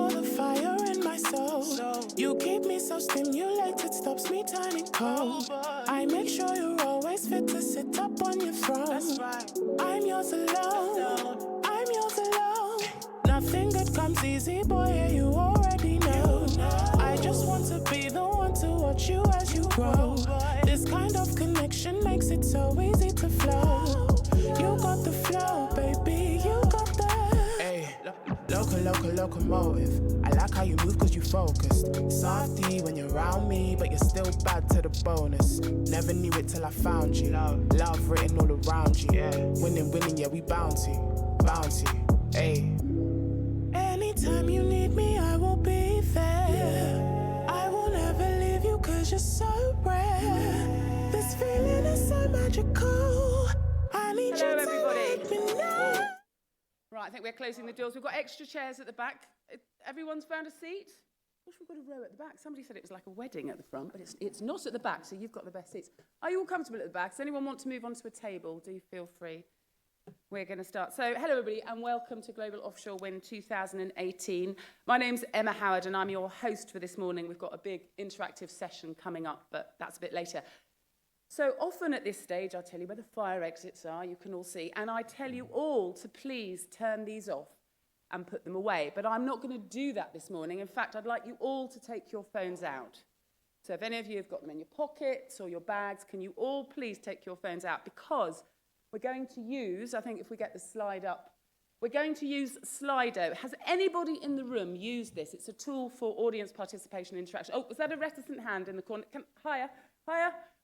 You're the fire in my soul. You keep me so stimulated, stops me turning cold. I make sure you're always fit to sit up on your throne. I'm yours alone. I'm yours alone. Nothing good comes easy, boy, yeah, you already know. I just want to be the one to watch you as you grow. This kind of connection makes it so easy to flow. You got the flow, baby, you got the... Hey, locomotive. I like how you move cause you focused. Softy when you're around me, but you're still bad to the bonus. Never knew it till I found you. Love written all around you. Yeah. Winning, yeah, we bounty. Hey. Anytime you need me, I will be there. I will never leave you cause you're so rare. This feeling is so magical. I need you to let me know. Right, I think we're closing the doors. We've got extra chairs at the back. Everyone's found a seat? Gosh, we've got a row at the back. Somebody said it was like a wedding at the front, but it's not at the back, so you've got the best seats. Are you all comfortable at the back? Does anyone want to move on to a table? Do feel free. We're going to start. So, hello everybody, and welcome to Global Offshore Wind 2018. My name's Emma Howard, and I'm your host for this morning. We've got a big interactive session coming up, but that's a bit later. So often at this stage, I tell you where the fire exits are, you can all see, and I tell you all to please turn these off and put them away. But I'm not going to do that this morning. In fact, I'd like you all to take your phones out. So if any of you have got them in your pockets or your bags, can you all please take your phones out? Because we're going to use, I think if we get the slide up, we're going to use Slido. Has anybody in the room used this? It's a tool for audience participation and interaction. Oh, was that a reticent hand in the corner? Higher.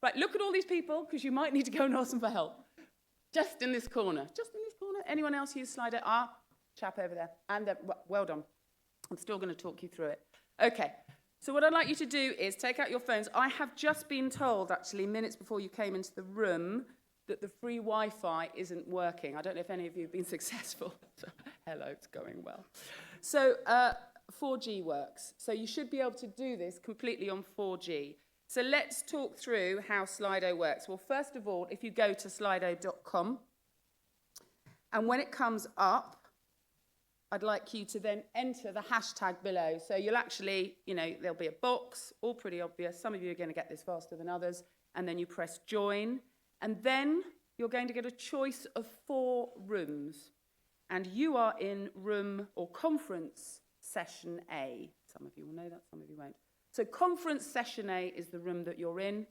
Right, look at all these people, because you might need to go and ask them for help. Just in this corner. Anyone else use Slido? Chap over there. And well done. I'm still going to talk you through it. Okay, so what I'd like you to do is take out your phones. I have just been told, actually, minutes before you came into the room, that the free Wi-Fi isn't working. I don't know if any of you have been successful. So, hello, it's going well. So 4G works. So you should be able to do this completely on 4G. So let's talk through how Slido works. Well, first of all, if you go to slido.com, and when it comes up, I'd like you to then enter the hashtag below. So you'll actually, there'll be a box, all pretty obvious. Some of you are going to get this faster than others. And then you press join. And then you're going to get a choice of 4 rooms. And you are in room or conference session A. Some of you will know that, some of you won't. So conference session A is the room that you're in.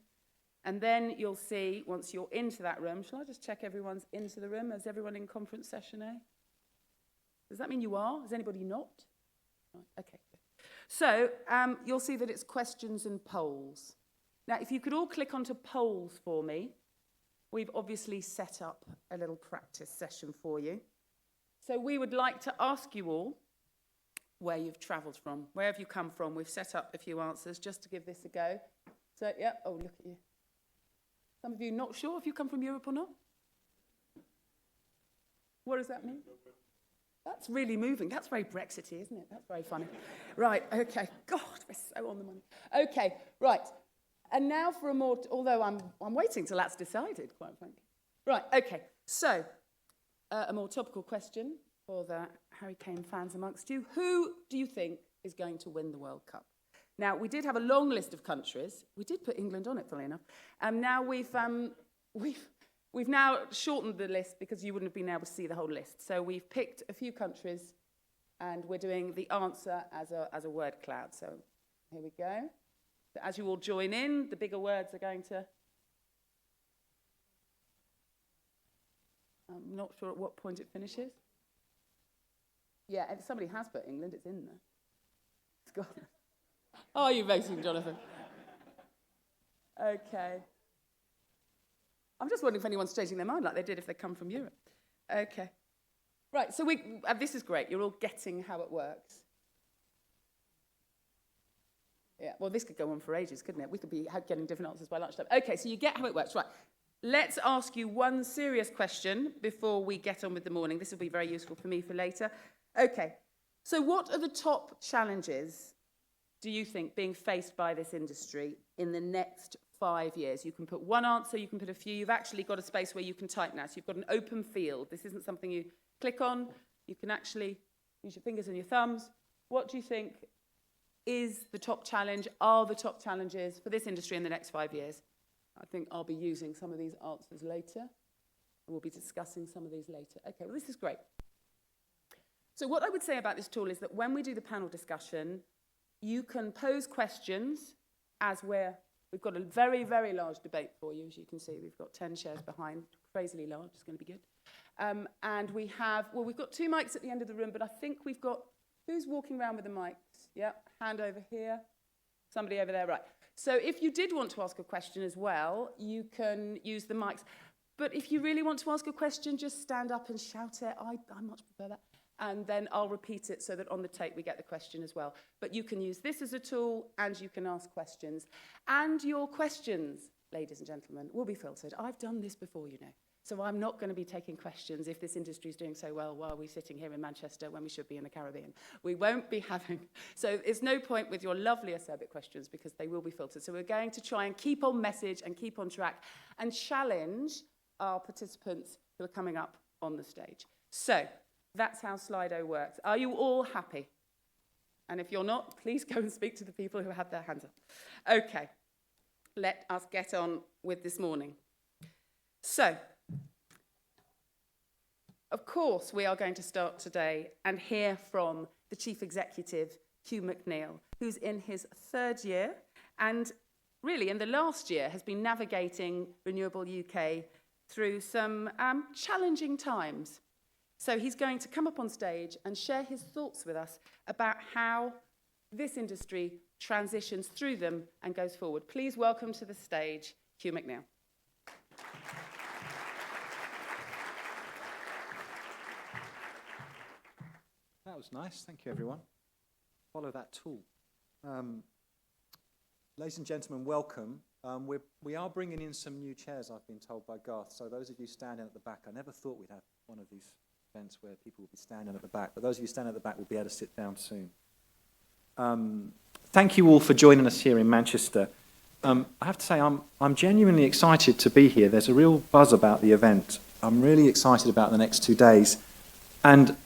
And then you'll see, once you're into that room, shall I just check everyone's into the room? Is everyone in conference session A? Does that mean you are? Is anybody not? Right, okay, good. So you'll see that it's questions and polls. Now, if you could all click onto polls for me, we've obviously set up a little practice session for you. So we would like to ask you all where you've travelled from. Where have you come from? We've set up a few answers just to give this a go. So, yeah, oh, look at you. Some of you not sure if you come from Europe or not? What does that mean? That's really moving. That's very Brexity, isn't it? That's very funny. Right, okay. God, we're so on the money. Okay, right. And now for a more, although I'm waiting till that's decided, quite frankly. Right, okay. So, a more topical question for the Harry Kane fans amongst you. Who do you think is going to win the World Cup? Now, we did have a long list of countries. We did put England on it, funnily enough. Now we've now shortened the list because you wouldn't have been able to see the whole list. So we've picked a few countries, and we're doing the answer as a word cloud. So here we go. So as you all join in, the bigger words are going to... I'm not sure at what point it finishes. Yeah, if somebody has put England, it's in there. It's gone. Oh, you're voting, Jonathan. Okay. I'm just wondering if anyone's changing their mind like they did if they come from Europe. Okay. Right, so this is great. You're all getting how it works. Yeah, well, this could go on for ages, couldn't it? We could be getting different answers by lunchtime. Okay, so you get how it works. Right. Let's ask you one serious question before we get on with the morning. This will be very useful for me for later. Okay, so what are the top challenges, do you think, being faced by this industry in the next 5 years? You can put one answer, you can put a few. You've actually got a space where you can type now. So you've got an open field. This isn't something you click on. You can actually use your fingers and your thumbs What do you think is the top challenge, are the top challenges for this industry in the next 5 years? I think I'll be using some of these answers later. We'll be discussing some of these later. Okay, well, this is great. So what I would say about this tool is that when we do the panel discussion, you can pose questions as we've got a very, very large debate for you. As you can see, we've got 10 chairs behind, crazily large, it's going to be good. And we've got 2 mics at the end of the room, but I think we've got, who's walking around with the mics? Yep, hand over here. Somebody over there, right. So if you did want to ask a question as well, you can use the mics. But if you really want to ask a question, just stand up and shout it. I much prefer that. And then I'll repeat it so that on the tape we get the question as well. But you can use this as a tool and you can ask questions. And your questions, ladies and gentlemen, will be filtered. I've done this before, you know. So I'm not going to be taking questions if this industry is doing so well while we're sitting here in Manchester when we should be in the Caribbean. We won't be having. So there's no point with your lovely acerbic questions because they will be filtered. So we're going to try and keep on message and keep on track and challenge our participants who are coming up on the stage. So that's how Slido works. Are you all happy? And if you're not, please go and speak to the people who have their hands up. Okay, let us get on with this morning. So, of course, we are going to start today and hear from the Chief Executive, Hugh McNeal, who's in his 3rd year and really in the last year has been navigating Renewable UK through some challenging times. So he's going to come up on stage and share his thoughts with us about how this industry transitions through them and goes forward. Please welcome to the stage, Hugh McNeal. That was nice. Thank you, everyone. Follow that tool. Ladies and gentlemen, welcome. We are bringing in some new chairs, I've been told by Garth. So those of you standing at the back, I never thought we'd have one of these events where people will be standing at the back, but those of you standing at the back will be able to sit down soon. Thank you all for joining us here in Manchester. I have to say, I'm genuinely excited to be here. There's a real buzz about the event. I'm really excited about the next 2 days. And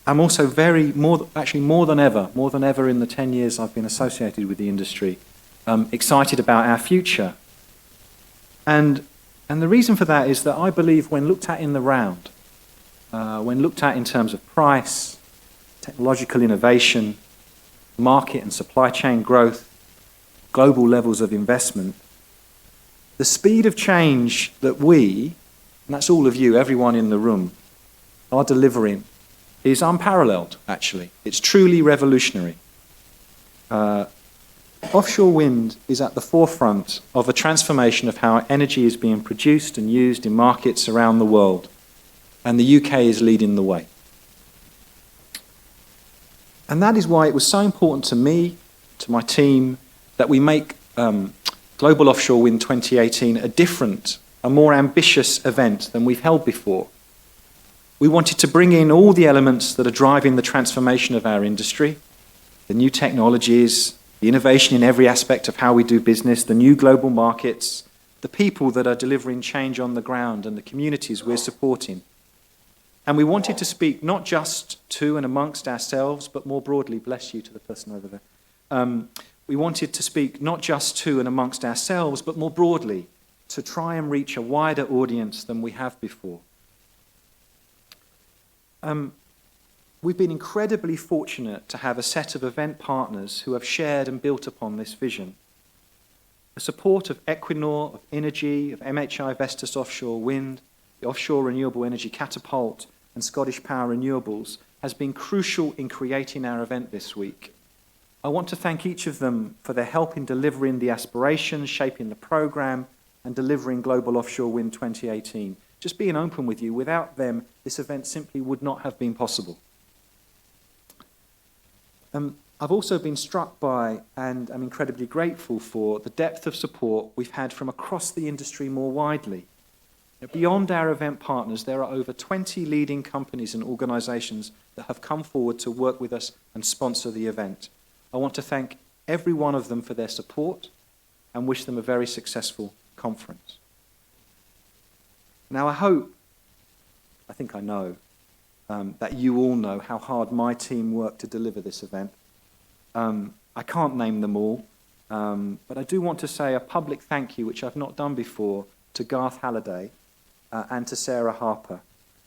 I'm also more than ever in the 10 years I've been associated with the industry, excited about our future. And the reason for that is that I believe when looked at in the round, when looked at in terms of price, technological innovation, market and supply chain growth, global levels of investment, the speed of change that we, and that's all of you, everyone in the room, are delivering is unparalleled, actually. It's truly revolutionary. Offshore wind is at the forefront of a transformation of how energy is being produced and used in markets around the world, and the UK is leading the way. And that is why it was so important to me, to my team, that we make Global Offshore Wind 2018 a different, a more ambitious event than we've held before. We wanted to bring in all the elements that are driving the transformation of our industry, the new technologies, the innovation in every aspect of how we do business, the new global markets, the people that are delivering change on the ground and the communities we're supporting. And we wanted to speak not just to and amongst ourselves, but more broadly, bless you to the person over there. We wanted to speak not just to and amongst ourselves, but more broadly, to try and reach a wider audience than we have before. We've been incredibly fortunate to have a set of event partners who have shared and built upon this vision. The support of Equinor, of Energy, of MHI Vestas Offshore Wind, the Offshore Renewable Energy Catapult, and Scottish Power Renewables has been crucial in creating our event this week. I want to thank each of them for their help in delivering the aspirations, shaping the programme, and delivering Global Offshore Wind 2018. Just being open with you, without them, this event simply would not have been possible. I've also been struck by, and I'm incredibly grateful for, the depth of support we've had from across the industry more widely. Beyond our event partners, there are over 20 leading companies and organisations that have come forward to work with us and sponsor the event. I want to thank every one of them for their support and wish them a very successful conference. Now, I think I know, that you all know how hard my team worked to deliver this event. I can't name them all, but I do want to say a public thank you, which I've not done before, to Garth Halliday and to Sarah Harper,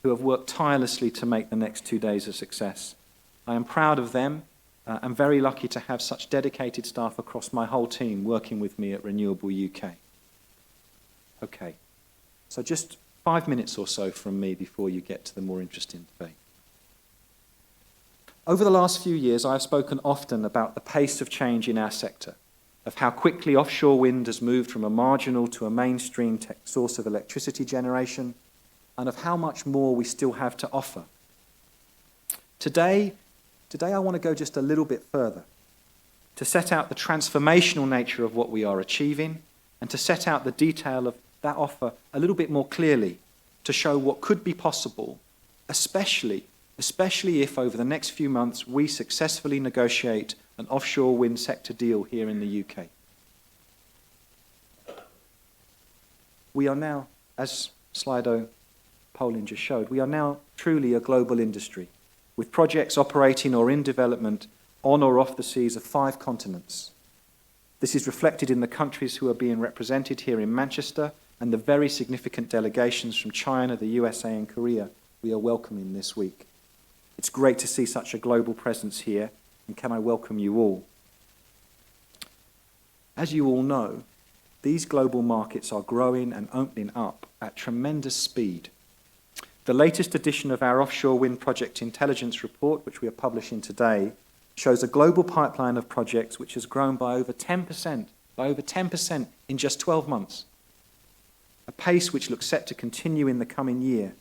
who have worked tirelessly to make the next 2 days a success. I am proud of them and very lucky to have such dedicated staff across my whole team working with me at Renewable UK. Okay, so just 5 minutes or so from me before you get to the more interesting debate. Over the last few years, I have spoken often about the pace of change in our sector, of how quickly offshore wind has moved from a marginal to a mainstream source of electricity generation, and of how much more we still have to offer. Today I want to go just a little bit further, to set out the transformational nature of what we are achieving, and to set out the detail of that offer a little bit more clearly, to show what could be possible, especially if over the next few months we successfully negotiate an offshore wind sector deal here in the UK. We are now, as Slido polling just showed, we are now truly a global industry, with projects operating or in development on or off the seas of 5 continents. This is reflected in the countries who are being represented here in Manchester and the very significant delegations from China, the USA and Korea we are welcoming this week. It's great to see such a global presence here, and can I welcome you all. As you all know, these global markets are growing and opening up at tremendous speed. The latest edition of our Offshore Wind Project Intelligence Report, which we are publishing today, shows a global pipeline of projects which has grown by over 10% in just 12 months. A pace which looks set to continue in the coming year.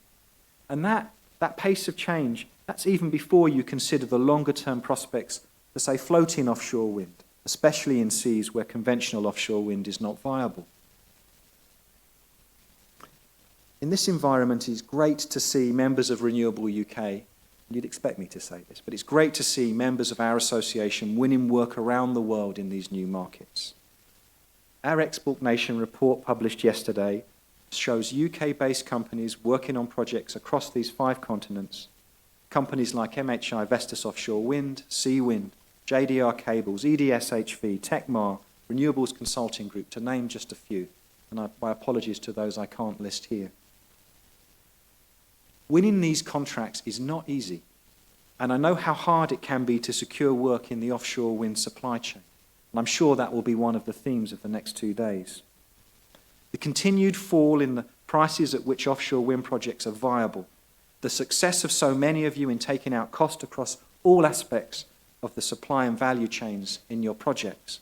And that pace of change, that's even before you consider the longer-term prospects for, say, floating offshore wind, especially in seas where conventional offshore wind is not viable. In this environment, it's great to see members of Renewable UK, and you'd expect me to say this, but it's great to see members of our association winning work around the world in these new markets. Our Export Nation report published yesterday shows UK-based companies working on projects across these 5 continents. Companies like MHI Vestas Offshore Wind, Seawind, JDR Cables, EDS HV, Techmar, Renewables Consulting Group, to name just a few. And my apologies to those I can't list here. Winning these contracts is not easy, and I know how hard it can be to secure work in the offshore wind supply chain, and I'm sure that will be one of the themes of the next 2 days. The continued fall in the prices at which offshore wind projects are viable, the success of so many of you in taking out cost across all aspects of the supply and value chains in your projects,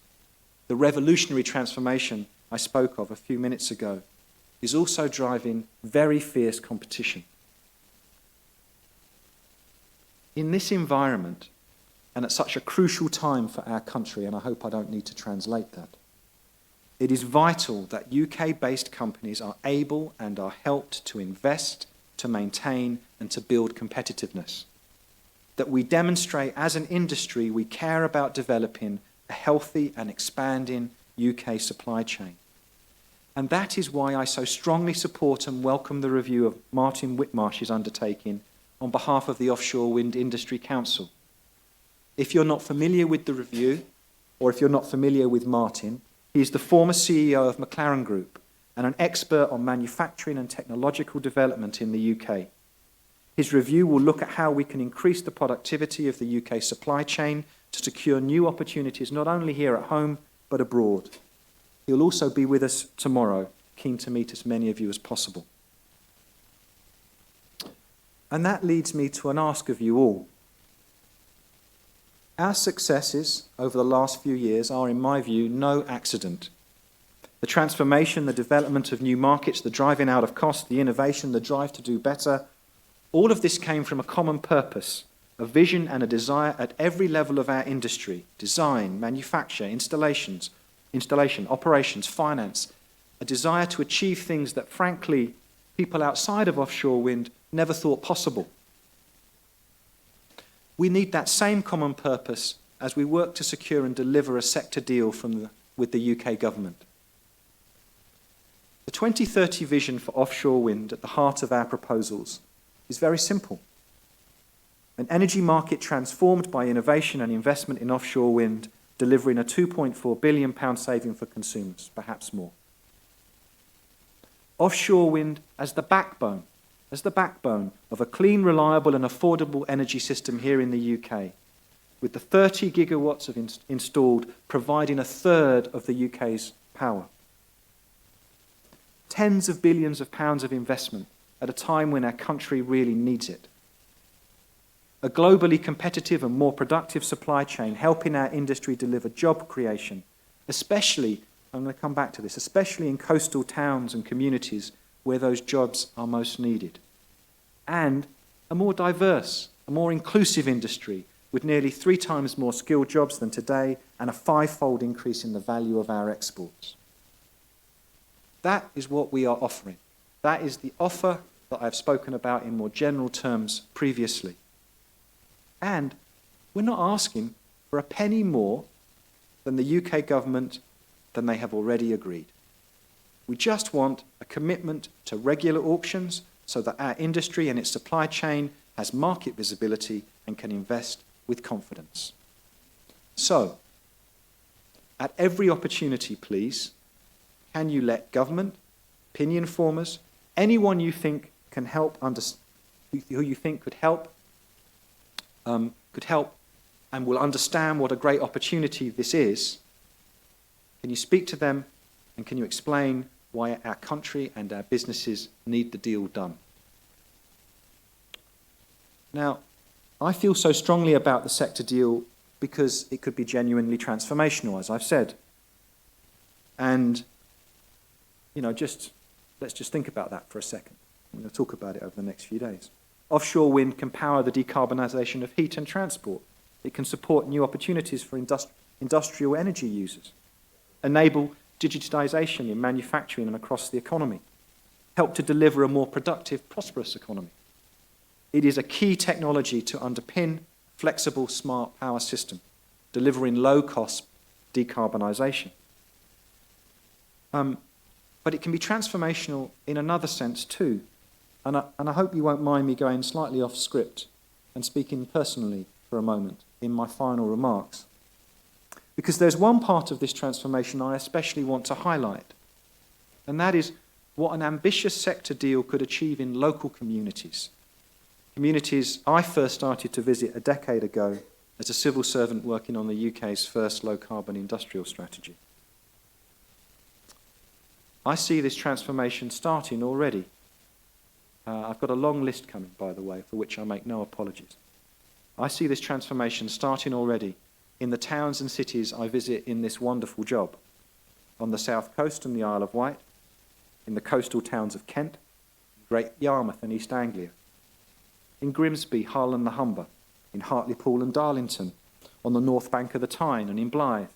the revolutionary transformation I spoke of a few minutes ago, is also driving very fierce competition. In this environment, and at such a crucial time for our country, and I hope I don't need to translate that, it is vital that UK-based companies are able and are helped to invest, to maintain, and to build competitiveness. That we demonstrate as an industry we care about developing a healthy and expanding UK supply chain. And that is why I so strongly support and welcome the review of Martin Whitmarsh's undertaking on behalf of the Offshore Wind Industry Council. If you're not familiar with the review, or if you're not familiar with Martin, he is the former CEO of McLaren Group and an expert on manufacturing and technological development in the UK. His review will look at how we can increase the productivity of the UK supply chain to secure new opportunities not only here at home, but abroad. He'll also be with us tomorrow, keen to meet as many of you as possible. And that leads me to an ask of you all. Our successes over the last few years are, in my view, no accident. The transformation, the development of new markets, the driving out of cost, the innovation, the drive to do better, all of this came from a common purpose, a vision and a desire at every level of our industry: design, manufacture, installation, operations, finance, a desire to achieve things that, frankly, people outside of offshore wind never thought possible. We need that same common purpose as we work to secure and deliver a sector deal with the UK government. The 2030 vision for offshore wind at the heart of our proposals is very simple. An energy market transformed by innovation and investment in offshore wind, delivering a £2.4 billion saving for consumers, perhaps more. Offshore wind as the backbone of a clean, reliable and affordable energy system here in the UK, with the 30 gigawatts of installed providing a third of the UK's power. Tens of billions of pounds of investment at a time when our country really needs it. A globally competitive and more productive supply chain helping our industry deliver job creation, especially, I'm going to come back to this, especially in coastal towns and communities where those jobs are most needed. And a more diverse, a more inclusive industry with nearly 3 times more skilled jobs than today and a 5-fold increase in the value of our exports. That is what we are offering. That is the offer that I've spoken about in more general terms previously. And we're not asking for a penny more than the UK government than they have already agreed. We just want a commitment to regular auctions so that our industry and its supply chain has market visibility and can invest with confidence. So, at every opportunity, please, can you let government, opinion formers, anyone you think can help, who you think could help and will understand what a great opportunity this is, can you speak to them and can you explain why our country and our businesses need the deal done? Now, I feel so strongly about the sector deal because it could be genuinely transformational, as I've said. And, let's just think about that for a second. I'm going to talk about it over the next few days. Offshore wind can power the decarbonisation of heat and transport. It can support new opportunities for industrial energy users, enable digitisation in manufacturing and across the economy, help to deliver a more productive, prosperous economy. It is a key technology to underpin a flexible, smart power system, delivering low-cost decarbonisation. But it can be transformational in another sense too. And I hope you won't mind me going slightly off script and speaking personally for a moment in my final remarks. Because there's one part of this transformation I especially want to highlight, and that is what an ambitious sector deal could achieve in local communities. Communities I first started to visit a decade ago as a civil servant working on the UK's first low-carbon industrial strategy. I see this transformation starting already. I've got a long list coming, by the way, for which I make no apologies. I see this transformation starting already in the towns and cities I visit in this wonderful job. On the south coast and the Isle of Wight, in the coastal towns of Kent, Great Yarmouth and East Anglia, in Grimsby, Hull and the Humber, in Hartlepool and Darlington, on the north bank of the Tyne and in Blyth,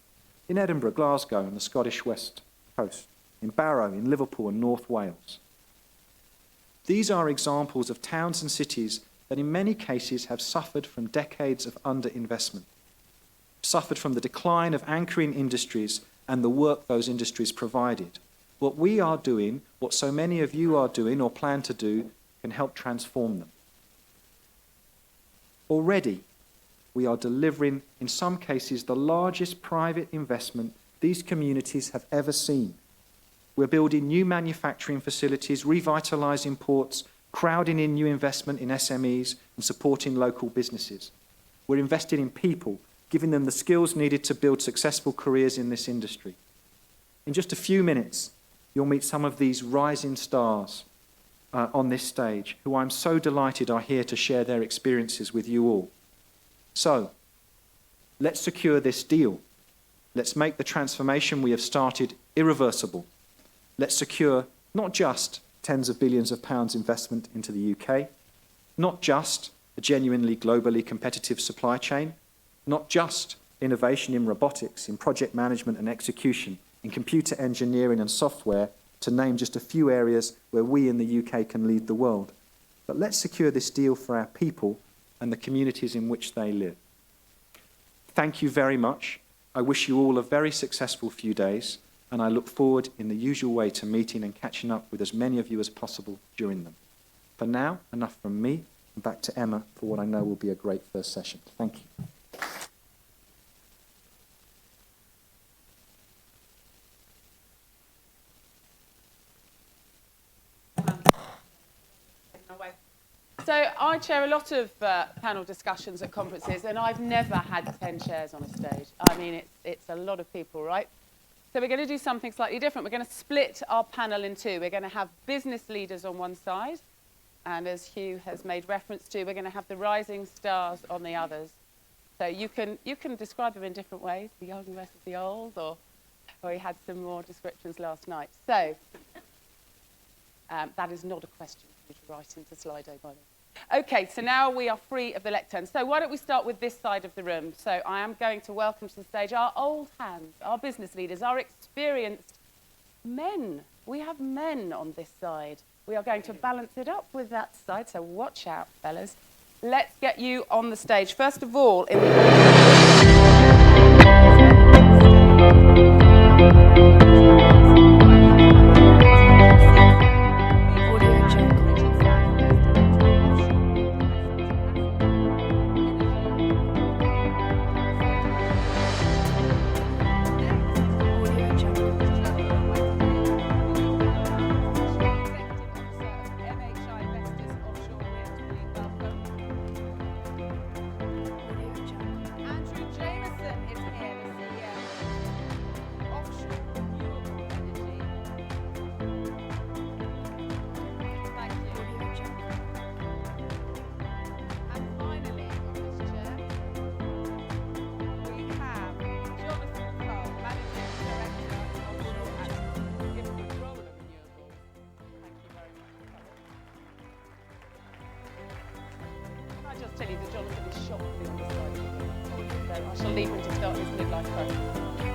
in Edinburgh, Glasgow and the Scottish west coast, in Barrow, in Liverpool and North Wales. These are examples of towns and cities that in many cases have suffered from decades of underinvestment, suffered from the decline of anchoring industries and the work those industries provided. What we are doing, what so many of you are doing or plan to do, can help transform them. Already, we are delivering, in some cases, the largest private investment these communities have ever seen. We're building new manufacturing facilities, revitalising ports, crowding in new investment in SMEs and supporting local businesses. We're investing in people, giving them the skills needed to build successful careers in this industry. In just a few minutes, you'll meet some of these rising stars on this stage, who I'm so delighted are here to share their experiences with you all. So, let's secure this deal. Let's make the transformation we have started irreversible. Let's secure not just tens of billions of pounds investment into the UK, not just a genuinely globally competitive supply chain, not just innovation in robotics, in project management and execution, in computer engineering and software, to name just a few areas where we in the UK can lead the world. But let's secure this deal for our people and the communities in which they live. Thank you very much. I wish you all a very successful few days, and I look forward in the usual way to meeting and catching up with as many of you as possible during them. For now, enough from me. and back to Emma for what I know will be a great first session. Thank you. So I chair a lot of panel discussions at conferences, and I've never had 10 chairs on a stage. I mean, it's a lot of people, right? So we're going to do something slightly different. We're going to split our panel in two. We're going to have business leaders on one side, and as Hugh has made reference to, we're going to have the rising stars on the others. So you can describe them in different ways, the young versus the old, or we had some more descriptions last night. So that is not a question for you to write into Slido, by the way. Okay, so now we are free of the lectern. So why don't we start with this side of the room? So I am going to welcome to the stage our old hands, our business leaders, our experienced men. We have men on this side. We are going to balance it up with that side, so watch out, fellas. Let's get you on the stage. First of all, in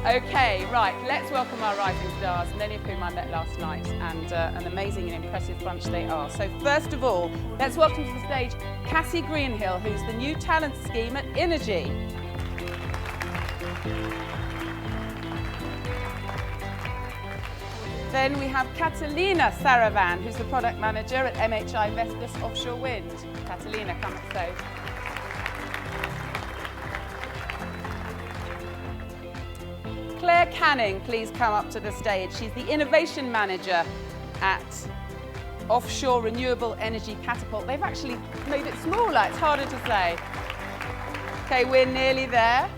Okay, right, let's welcome our rising stars, many of whom I met last night, and an amazing and impressive bunch they are. So first of all, let's welcome to the stage Cassie Greenhill, who's the new talent scheme at Energy. Then we have Catalina Saravan, who's the product manager at MHI Vestas Offshore Wind. Catalina, come to the stage. Claire Canning, please come up to the stage. She's the Innovation Manager at Offshore Renewable Energy Catapult. They've actually made it smaller, it's harder to say. Okay, we're nearly there.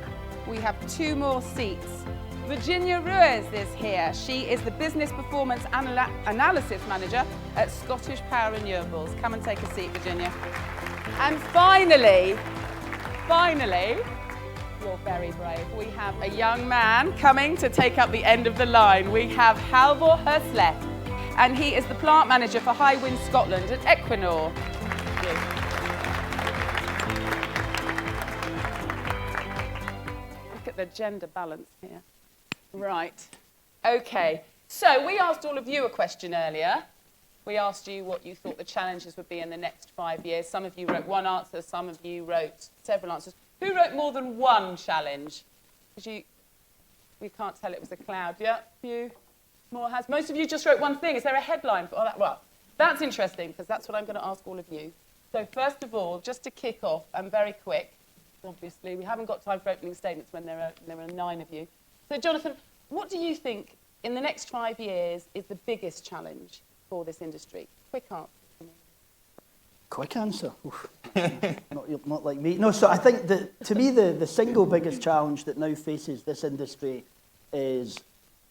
We have 2 more seats. Virginia Ruiz is here. She is the Business Performance Analysis Manager at Scottish Power Renewables. Come and take a seat, Virginia. And finally, you're very brave. We have a young man coming to take up the end of the line. We have Halvor Høsle, and he is the plant manager for High Wind Scotland at Equinor. Look at the gender balance here. Right. Okay. So we asked all of you a question earlier. We asked you what you thought the challenges would be in the next 5 years. Some of you wrote one answer, some of you wrote several answers. Who wrote more than one challenge? We can't tell it was a cloud. Yeah, few more has. Most of you just wrote one thing. Is there a headline for that? Well, that's interesting because that's what I'm going to ask all of you. So first of all, just to kick off, and very quick, obviously, we haven't got time for opening statements when there are 9 of you. So Jonathan, what do you think in the next 5 years is the biggest challenge for this industry? Quick answer. Quick answer. not like me. No, so I think that, to me, the single biggest challenge that now faces this industry is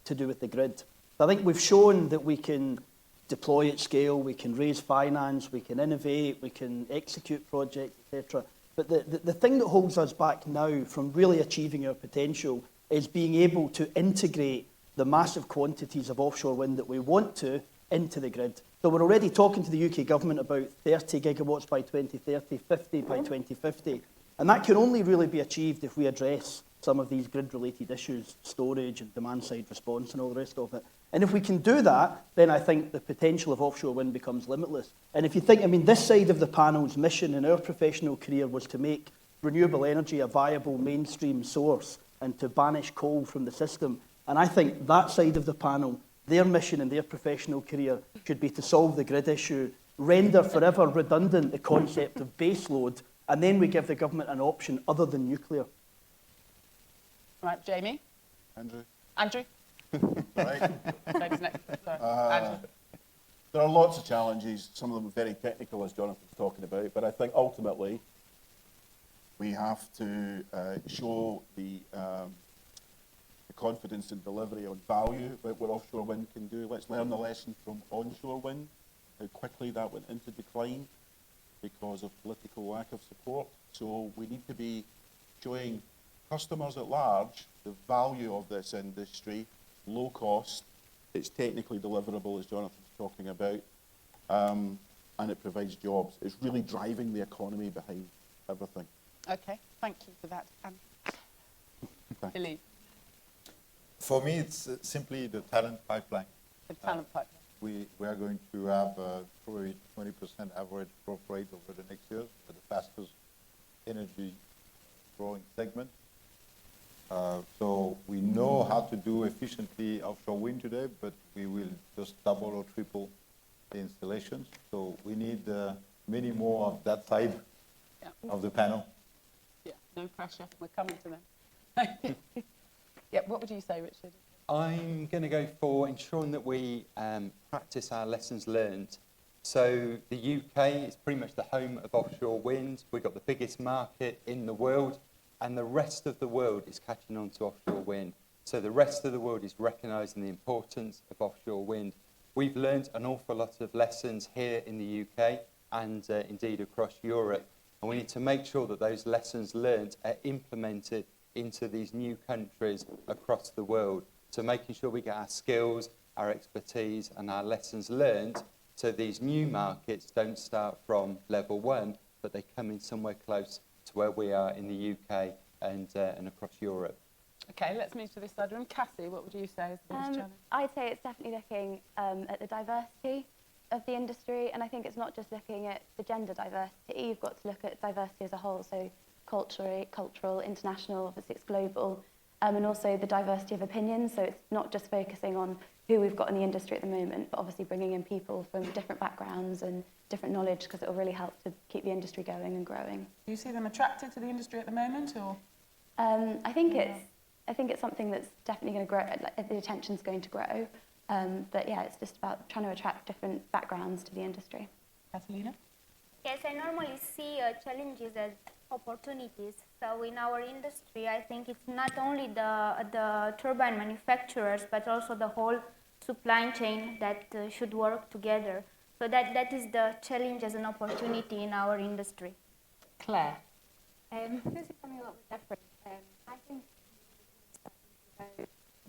to do with the grid. I think we've shown that we can deploy at scale, we can raise finance, we can innovate, we can execute projects, etc. But the thing that holds us back now from really achieving our potential is being able to integrate the massive quantities of offshore wind that we want to into the grid. So we're already talking to the UK government about 30 gigawatts by 2030, 50 by 2050. And that can only really be achieved if we address some of these grid-related issues, storage and demand-side response and all the rest of it. And if we can do that, then I think the potential of offshore wind becomes limitless. And if you think, I mean, this side of the panel's mission in our professional career was to make renewable energy a viable mainstream source and to banish coal from the system. And I think that side of the panel, their mission in their professional career should be to solve the grid issue render forever redundant the concept of base load, and then we give the government an option other than nuclear. Right, Jamie? Andrew? Andrew? Right. Ladies next. Sorry. Andrew. There are lots of challenges, some of them very technical, as Jonathan's talking about, but I think ultimately we have to show the confidence in delivery on value about what offshore wind can do. Let's learn the lesson from onshore wind, how quickly that went into decline because of political lack of support. So we need to be showing customers at large the value of this industry, low cost, it's technically deliverable, as Jonathan's talking about, and it provides jobs. It's really driving the economy behind everything. Okay, thank you for that. Philippe, For me, it's simply the talent pipeline. the talent pipeline. We are going to have probably 20% average growth rate over the next years, the fastest energy growing segment. So we know how to do efficiently offshore wind today, but we will just double or triple the installations. So we need many more of that side of the panel. Yeah, no pressure. We're coming to them. Yeah, what would you say, Richard? I'm going to go for ensuring that we practice our lessons learned. So the UK is pretty much the home of offshore wind. We've got the biggest market in the world, and the rest of the world is catching on to offshore wind. So the rest of the world is recognising the importance of offshore wind. We've learned an awful lot of lessons here in the UK and indeed across Europe. And we need to make sure that those lessons learned are implemented into these new countries across the world. So making sure we get our skills, our expertise and our lessons learned so these new markets don't start from level one, but they come in somewhere close to where we are in the UK and across Europe. Okay, let's move to this side of the room. Cassie, what would you say is the biggest challenge? I'd say it's definitely looking at the diversity of the industry, and I think it's not just looking at the gender diversity. You've got to look at diversity as a whole, so cultural, international, obviously it's global, and also the diversity of opinions. So it's not just focusing on who we've got in the industry at the moment, but obviously bringing in people from different backgrounds and different knowledge, because it will really help to keep the industry going and growing. Do you see them attracted to the industry at the moment, or? I think it's something that's definitely going to grow. Like, the attention's going to grow, but yeah, it's just about trying to attract different backgrounds to the industry. Catalina? Yes, I normally see challenges as opportunities. So in our industry, I think it's not only the turbine manufacturers, but also the whole supply chain that should work together. So that is the challenge as an opportunity in our industry. Claire? This is something a little bit different. I think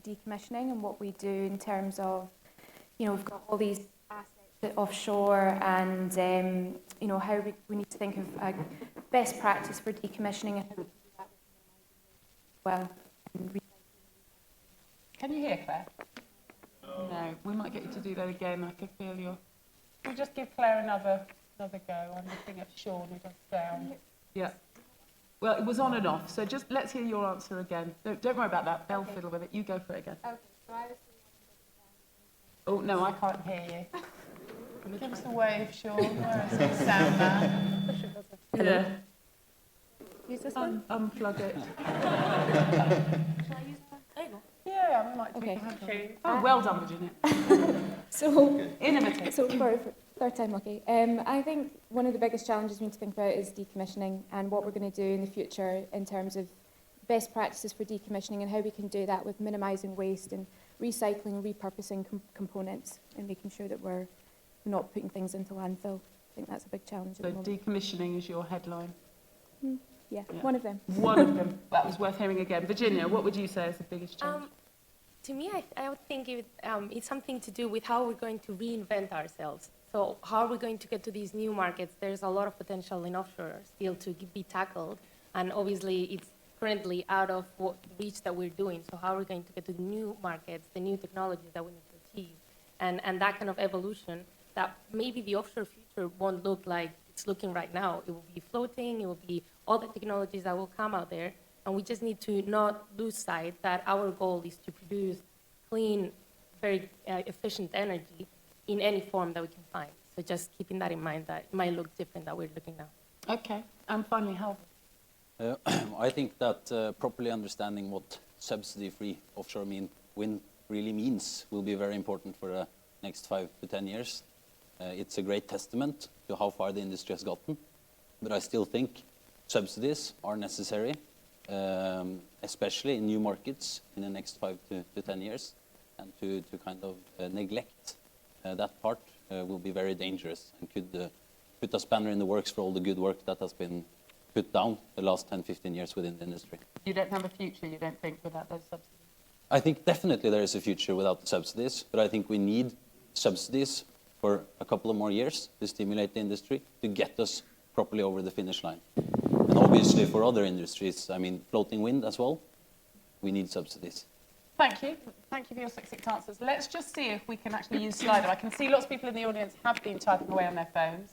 decommissioning and what we do in terms of, we've got all these assets offshore, and how we need to think of best practice for decommissioning and how we can do that well. Can you hear Claire? No, we might get you to do that again. I can feel your. We'll just give Claire another go. I'm looking at Sean, who does sound. Yeah. Well, it was on and off, so just let's hear your answer again. Don't worry about that. They'll fiddle with it. You go for it again. Okay, so I was Oh, no, I can't hear you. Give us a wave, Sean. Where is the sound man? Yeah. use this one? Unplug it. Shall I use one? There you go. Yeah, I might Okay. Oh, well done, Virginia. So, Innovative. so for third time lucky. I think one of the biggest challenges we need to think about is decommissioning and what we're going to do in the future in terms of best practices for decommissioning and how we can do that with minimising waste and recycling and repurposing components and making sure that we're not putting things into landfill. I think that's a big challenge at So the moment. decommissioning is your headline. Yeah, one of them. One of them. That was worth hearing again. Virginia, what would you say is the biggest challenge? To me, I would think it's something to do with how we're going to reinvent ourselves. So how are we going to get to these new markets? There's a lot of potential in offshore still to be tackled. And obviously, it's currently out of what reach that we're doing. So how are we going to get to the new markets, the new technologies that we need to achieve? And that kind of evolution that maybe the offshore future won't look like it's looking right now. It will be floating. It will be all the technologies that will come out there. And we just need to not lose sight that our goal is to produce clean, very efficient energy in any form that we can find. So just keeping that in mind, that it might look different than we're looking now. Okay, and finally, Hal. I think that properly understanding what subsidy-free offshore wind really means will be very important for the next 5 to 10 years. It's a great testament to how far the industry has gotten, but I still think subsidies are necessary, especially in new markets in the next 5 to 10 years, and to kind of neglect that part will be very dangerous and could put a spanner in the works for all the good work that has been put down the last 10, 15 years within the industry. You don't have a future, you don't think, without those subsidies? I think definitely there is a future without the subsidies, but I think we need subsidies for a couple of more years to stimulate the industry, to get us properly over the finish line. And obviously for other industries, I mean, floating wind as well, we need subsidies. Thank you. Thank you for your succinct answers. Let's just see if we can actually use Slido. I can see lots of people in the audience have been typing away on their phones.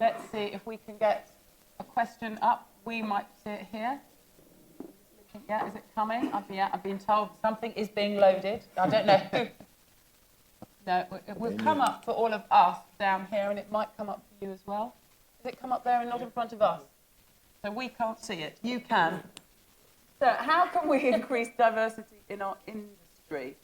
Let's see if we can get a question up. We might see it here. Yeah, is it coming? I've been told something is being loaded. I don't know who. No, it will come up for all of us down here, and it might come up for you as well. Does it come up there and not in front of us? So we can't see it. You can. So how can we increase diversity in our industry?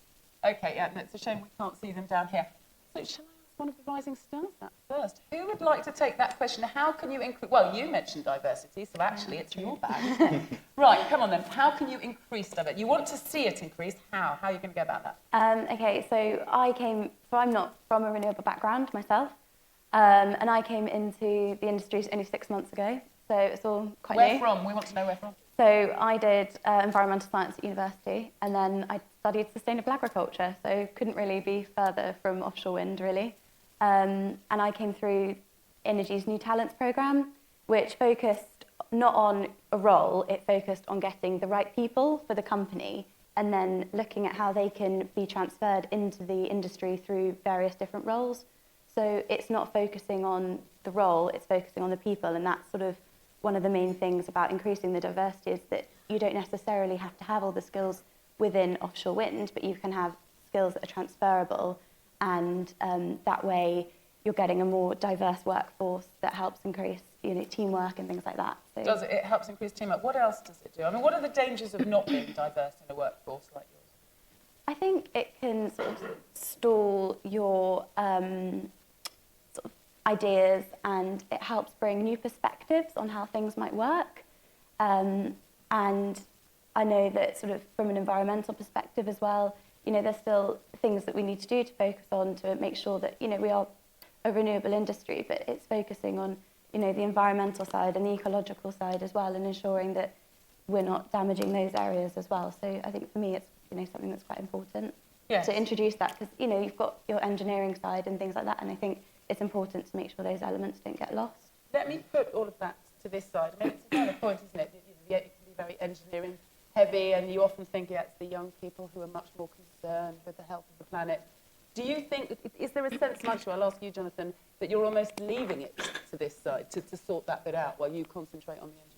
Okay, yeah, it's a shame we can't see them down here. So shall I ask one of the rising stars that first? Who would like to take that question? How can you increase? Well, you mentioned diversity, so actually it's your bag. Right, come on then. How can you increase diversity? You want to see it increase. How? How are you going to go about that? Okay, so I'm not from a renewable background myself, and I came into the industry only 6 months ago, so it's all quite new. Where from? We want to know where from. So I did environmental science at university, and then I studied sustainable agriculture, so couldn't really be further from offshore wind, really. And I came through Energy's New Talents programme, which focused not on a role, it focused on getting the right people for the company, and then looking at how they can be transferred into the industry through various different roles. So it's not focusing on the role, it's focusing on the people, and that's sort of one of the main things about increasing the diversity is that you don't necessarily have to have all the skills within offshore wind, but you can have skills that are transferable, and that way you're getting a more diverse workforce that helps increase, teamwork and things like that. So does it? It helps increase teamwork. What else does it do? I mean, what are the dangers of not being diverse in a workforce like yours? I think it can sort of stall your sort of ideas, and it helps bring new perspectives on how things might work. And I know that sort of from an environmental perspective as well, there's still things that we need to do to focus on to make sure that, we are a renewable industry, but it's focusing on, the environmental side and the ecological side as well, and ensuring that we're not damaging those areas as well. So I think for me, it's, something that's quite important to introduce that, because, you've got your engineering side and things like that, and I think it's important to make sure those elements don't get lost. Let me put all of that to this side. I mean, it's another point, isn't it? It can be very engineering heavy, and you often think it's the young people who are much more concerned with the health of the planet. Do you think, is there a sense amongst you, I'll ask you, Jonathan, that you're almost leaving it to this side to sort that bit out while you concentrate on the engineering?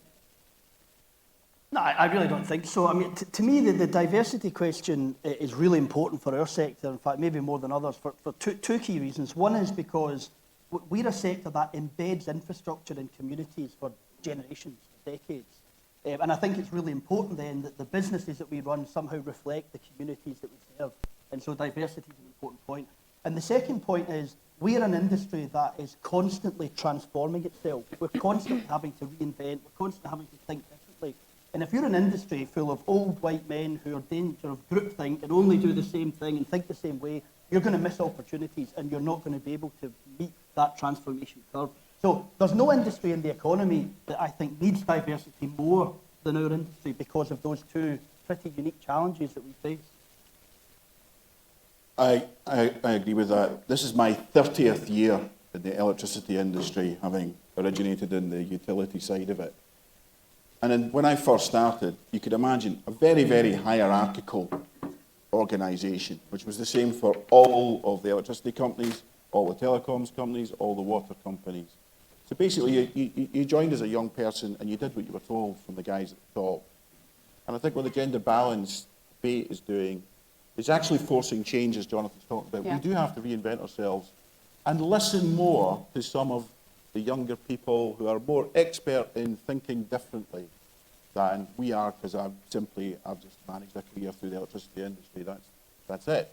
No, I really don't think so. I mean, to me, the diversity question is really important for our sector, in fact, maybe more than others, for two key reasons. One is because we're a sector that embeds infrastructure in communities for generations, decades. And I think it's really important then that the businesses that we run somehow reflect the communities that we serve. And so diversity is an important point. And the second point is we're an industry that is constantly transforming itself. We're constantly having to reinvent. We're constantly having to think differently. And if you're an industry full of old white men who are sort of groupthink and only do the same thing and think the same way, you're going to miss opportunities, and you're not going to be able to meet that transformation curve. So there's no industry in the economy that I think needs diversity more than our industry because of those two pretty unique challenges that we face. I agree with that. This is my 30th year in the electricity industry, having originated in the utility side of it. And then when I first started, you could imagine a very, very hierarchical organisation, which was the same for all of the electricity companies, all the telecoms companies, all the water companies. So basically, you joined as a young person and you did what you were told from the guys at the top. And I think what the gender balance debate is doing is actually forcing change, as Jonathan's talked about. Yeah. We do have to reinvent ourselves and listen more to some of the younger people who are more expert in thinking differently than we are, because I've just managed a career through the electricity industry. That's it.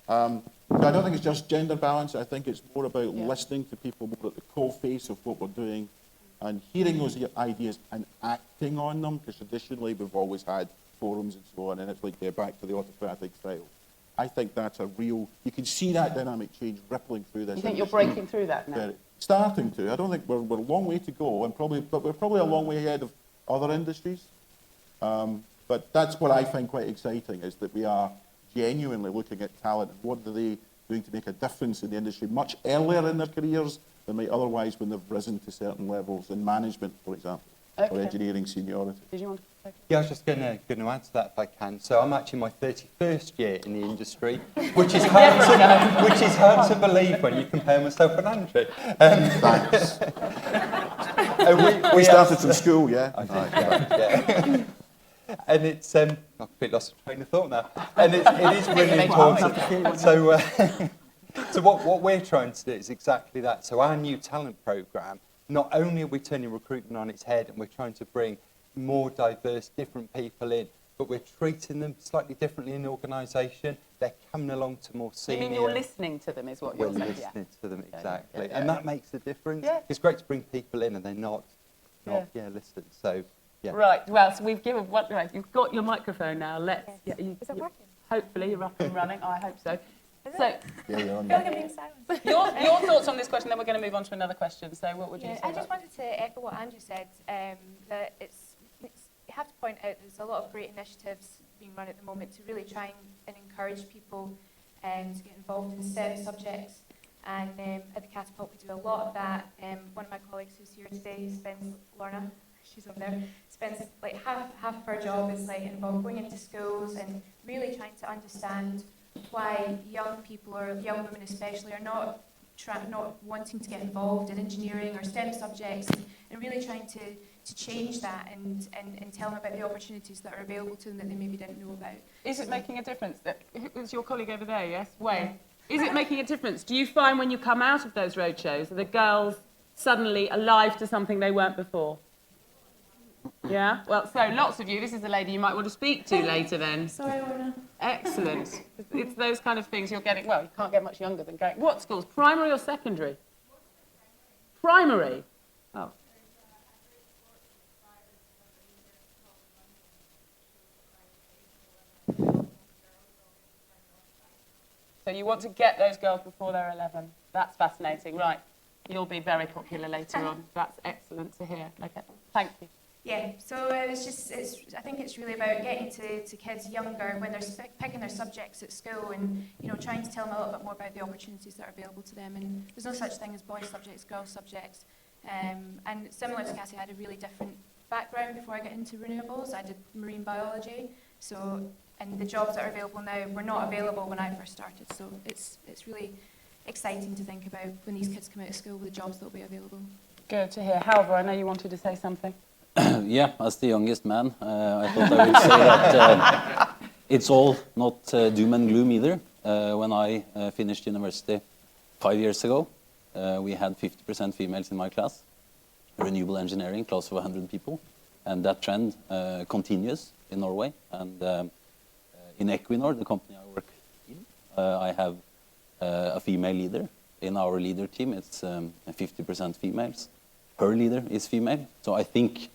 So I don't think it's just gender balance. I think it's more about listening to people more at the coalface of what we're doing and hearing those ideas and acting on them, because traditionally we've always had forums and so on, and it's like they're back to the autocratic style. I think that's a real, you can see that dynamic change rippling through this. You think you're breaking through that now? Starting to. I don't think we're a long way to go, but we're probably a long way ahead of other industries. But that's what I find quite exciting, is that we are genuinely looking at talent and what are they doing to make a difference in the industry much earlier in their careers than might otherwise when they've risen to certain levels in management, for example, or engineering seniority. Did you want to? Yeah, I was just going to add to that if I can. So I'm actually in my 31st year in the industry, which is hard to believe when you compare myself with Andrew. Thanks. we started from school, yeah. I did, yeah. And it's, I've a bit lost a train of thought now. And it is really important. So what we're trying to do is exactly that. So our new talent programme, not only are we turning recruitment on its head and we're trying to bring more diverse, different people in, but we're treating them slightly differently in the organisation. They're coming along to more senior. You mean you're listening to them is what you're saying? We're listening to them, exactly. And that makes a difference. Yeah. It's great to bring people in and they're not listen. So, yeah. Right, well, so we've given, right, you've got your microphone now. Let's, is it working? Hopefully you're up and running. I hope so. So, you're on your thoughts on this question, then we're going to move on to another question. So what would you say? I just wanted to echo what Andrew said, that you have to point out there's a lot of great initiatives being run at the moment to really try and encourage people to get involved in STEM subjects. And at the Catapult we do a lot of that. One of my colleagues who's here today spends, Lorna, she's over there, spends like half of her job is like involved going into schools and really trying to understand why young people, or young women especially, are not wanting to get involved in engineering or STEM subjects, and really trying to change that and tell them about the opportunities that are available to them that they maybe didn't know about. Is it making a difference? Who's your colleague over there, yes? Wayne. Is it making a difference? Do you find when you come out of those roadshows that the girls suddenly alive to something they weren't before? Yeah? Well, so lots of you, this is the lady you might want to speak to later then. Sorry, Lorna. Excellent. It's those kind of things you're getting, well, you can't get much younger than going. What schools? Primary or secondary? Primary? Oh. So you want to get those girls before they're 11. That's fascinating. Right. You'll be very popular later on. That's excellent to hear. Okay. Thank you. Yeah, so I think it's really about getting to kids younger when they're picking their subjects at school, and trying to tell them a little bit more about the opportunities that are available to them. And there's no such thing as boys subjects, girls subjects. And similar to Cassie, I had a really different background before I got into renewables. I did marine biology, and the jobs that are available now were not available when I first started. So it's really exciting to think about when these kids come out of school, the jobs that will be available. Good to hear. However, I know you wanted to say something. Yeah, as the youngest man, I thought I would say that it's all not doom and gloom either. When I finished university 5 years ago, we had 50% females in my class, renewable engineering, class of 100 people, and that trend continues in Norway. And in Equinor, the company I work in, I have a female leader. In our leader team, it's 50% females. Her leader is female, so I think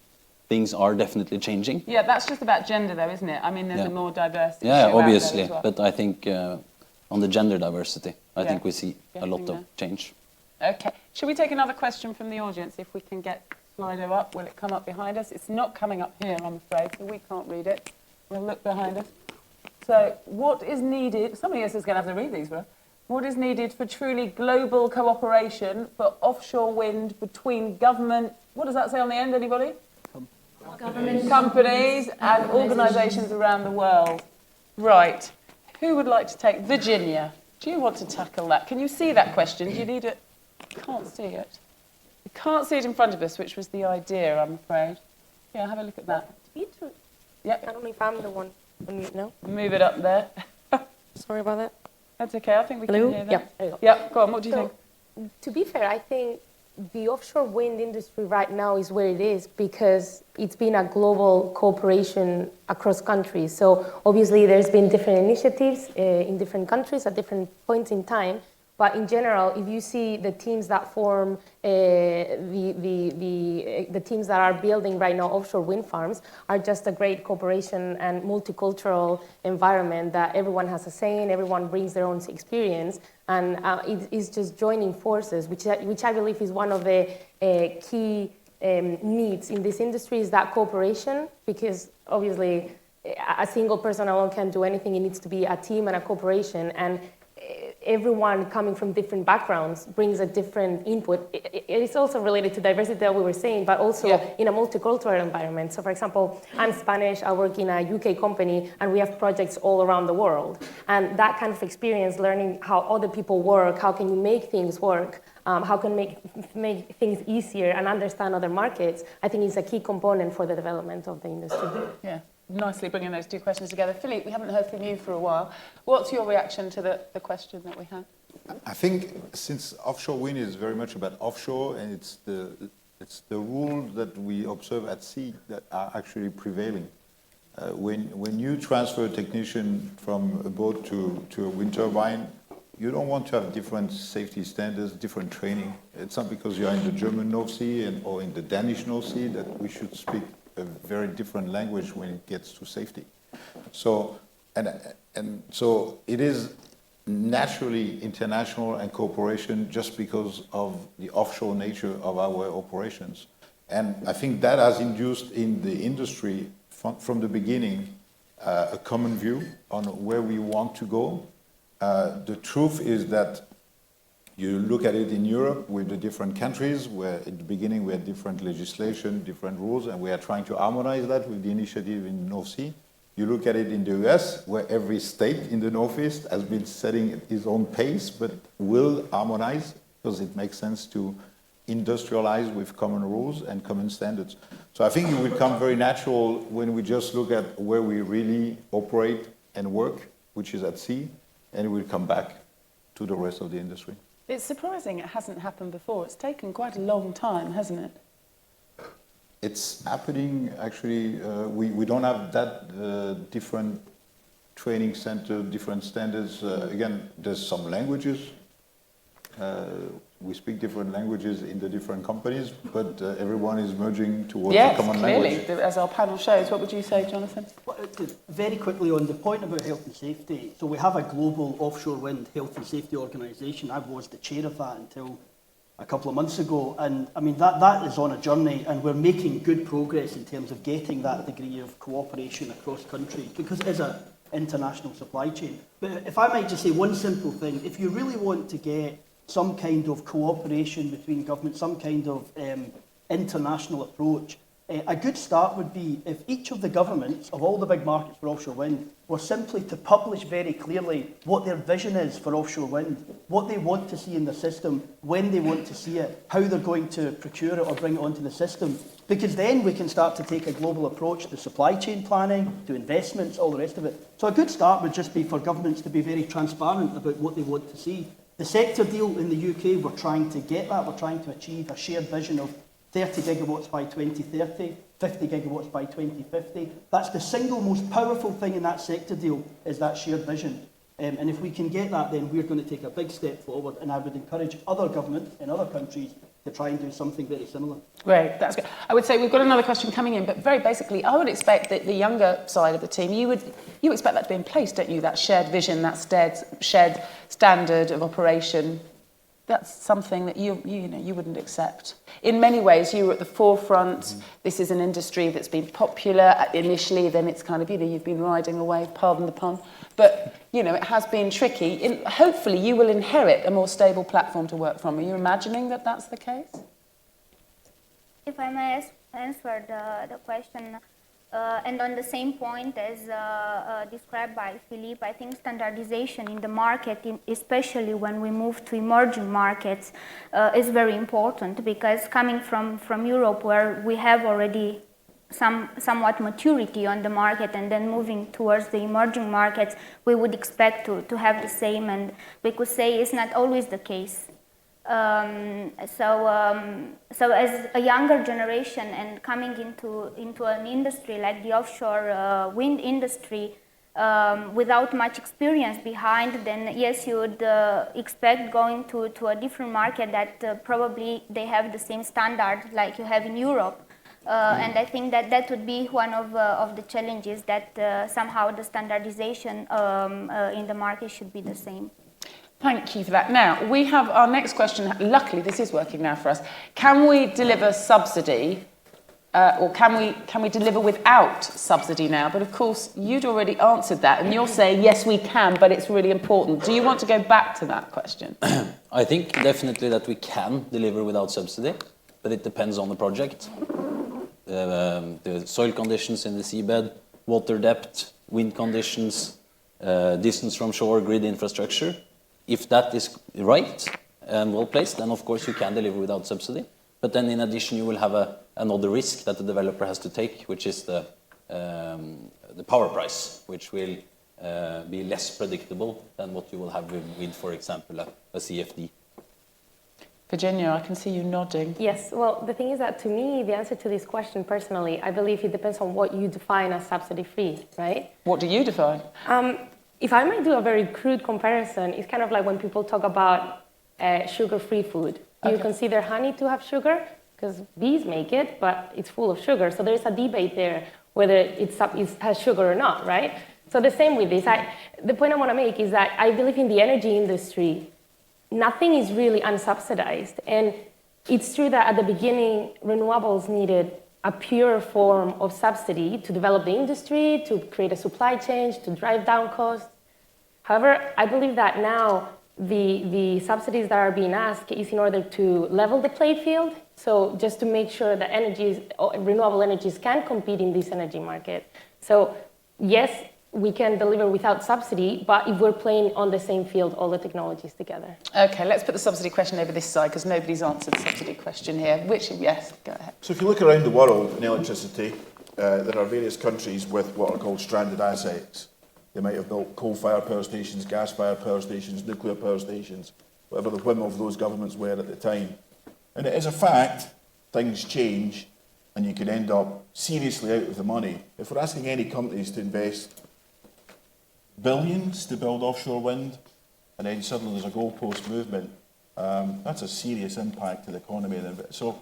things are definitely changing. Yeah, that's just about gender though, isn't it? I mean, there's a more diverse issue Yeah, out obviously, there as well. but I think on the gender diversity, I think we see a lot of change. Okay, should we take another question from the audience if we can get Slido up? Will it come up behind us? It's not coming up here, I'm afraid, so we can't read it. We'll look behind us. So, what is needed, somebody else is going to have to read these for us. What is needed for truly global cooperation for offshore wind between government, what does that say on the end, anybody? Companies and organisations around the world. Right. Who would like to take? Virginia, do you want to tackle that? Can you see that question? Do you need it? Can't see it. You can't see it in front of us, which was the idea, I'm afraid. Yeah, have a look at that. Yep. I only found the one on mute now. Move it up there. Sorry about that. That's okay, I think we can hear that. Yeah, go on, what do you think? To be fair, I think the offshore wind industry right now is where it is because it's been a global cooperation across countries. So obviously there's been different initiatives in different countries at different points in time. But in general, if you see the teams that form, the teams that are building right now offshore wind farms are just a great cooperation and multicultural environment that everyone has a say in, everyone brings their own experience, and it is just joining forces, which I believe is one of the key needs in this industry, is that cooperation, because obviously a single person alone can't do anything. It needs to be a team and a cooperation, and everyone coming from different backgrounds brings a different input. It is also related to diversity that we were saying, but also in a multicultural environment. So for example, I'm Spanish, I work in a UK company, and we have projects all around the world. And that kind of experience, learning how other people work, how can you make things work, how can make things easier and understand other markets, I think is a key component for the development of the industry. Yeah. Nicely bringing those two questions together. Philippe, we haven't heard from you for a while. What's your reaction to the question that we have? I think since offshore wind is very much about offshore, and it's the rules that we observe at sea that are actually prevailing. When you transfer a technician from a boat to a wind turbine, you don't want to have different safety standards, different training. It's not because you're in the German North Sea or in the Danish North Sea that we should speak a very different language when it gets to safety. So, and so it is naturally international and cooperation just because of the offshore nature of our operations. And I think that has induced in the industry from the beginning a common view on where we want to go. The truth is that you look at it in Europe with the different countries where at the beginning we had different legislation, different rules, and we are trying to harmonize that with the initiative in the North Sea. You look at it in the US, where every state in the Northeast has been setting its own pace, but will harmonize because it makes sense to industrialize with common rules and common standards. So I think it will come very natural when we just look at where we really operate and work, which is at sea, and it will come back to the rest of the industry. It's surprising it hasn't happened before. It's taken quite a long time, hasn't it? It's happening, actually. We don't have that different training center, different standards. Again, there's some languages. We speak different languages in the different companies, but everyone is merging towards a common language. Yes, clearly, as our panel shows. What would you say, Jonathan? Well, very quickly on the point about health and safety. So we have a global offshore wind health and safety organisation. I was the chair of that until a couple of months ago. And I mean, that is on a journey, and we're making good progress in terms of getting that degree of cooperation across countries, because it is an international supply chain. But if I might just say one simple thing, if you really want to get some kind of cooperation between governments, some kind of international approach, a good start would be if each of the governments of all the big markets for offshore wind were simply to publish very clearly what their vision is for offshore wind, what they want to see in the system, when they want to see it, how they're going to procure it or bring it onto the system. Because then we can start to take a global approach to supply chain planning, to investments, all the rest of it. So a good start would just be for governments to be very transparent about what they want to see. The sector deal in the UK, we're trying to get that. We're trying to achieve a shared vision of 30 gigawatts by 2030, 50 gigawatts by 2050. That's the single most powerful thing in that sector deal, is that shared vision. And if we can get that, then we're going to take a big step forward. And I would encourage other governments in other countries to try and do something very similar. Great, that's good. I would say we've got another question coming in, but very basically, I would expect that the younger side of the team, you expect that to be in place, don't you? That shared vision, that shared standard of operation. That's something that you wouldn't accept. In many ways, you were at the forefront. Mm-hmm. This is an industry that's been popular initially, then it's kind of, you've been riding away, pardon the pun. But, it has been tricky. Hopefully, you will inherit a more stable platform to work from. Are you imagining that that's the case? If I may answer the question, and on the same point as described by Philippe, I think standardization in the market, especially when we move to emerging markets, is very important, because coming from Europe, where we have already somewhat maturity on the market, and then moving towards the emerging markets, we would expect to have the same, and we could say it's not always the case. So as a younger generation and coming into an industry like the offshore wind industry, without much experience behind, then yes, you would expect going to a different market that probably they have the same standard like you have in Europe. And I think that would be one of the challenges, that somehow the standardization in the market should be the same. Thank you for that. Now, we have our next question. Luckily, this is working now for us. Can we deliver subsidy, or can we deliver without subsidy now? But of course, you'd already answered that, and you're saying, yes, we can, but it's really important. Do you want to go back to that question? I think definitely that we can deliver without subsidy, but it depends on the project. The soil conditions in the seabed, water depth, wind conditions, distance from shore, grid infrastructure. If that is right and well placed, then of course you can deliver without subsidy. But then in addition, you will have another risk that the developer has to take, which is the power price, which will be less predictable than what you will have with for example, a CFD. Virginia, I can see you nodding. Yes, well, the thing is that to me, the answer to this question personally, I believe it depends on what you define as subsidy-free, right? What do you define? If I might do a very crude comparison, it's kind of like when people talk about sugar-free food. Do you consider honey to have sugar? Because bees make it, but it's full of sugar. So there's a debate there whether it has sugar or not, right? So the same with this. The point I want to make is that I believe in the energy industry, nothing is really unsubsidized. And it's true that at the beginning, renewables needed a pure form of subsidy to develop the industry, to create a supply chain, to drive down costs. However, I believe that now the subsidies that are being asked is in order to level the playing field. So just to make sure that renewable energies can compete in this energy market. So yes, we can deliver without subsidy, but if we're playing on the same field, all the technologies together. Okay, let's put the subsidy question over this side because nobody's answered the subsidy question here. Yes, go ahead. So if you look around the world in electricity, there are various countries with what are called stranded assets. They might have built coal-fired power stations, gas-fired power stations, nuclear power stations, whatever the whim of those governments were at the time. And it is a fact, things change, and you can end up seriously out of the money. If we're asking any companies to invest billions to build offshore wind, and then suddenly there's a goalpost movement, that's a serious impact to the economy. So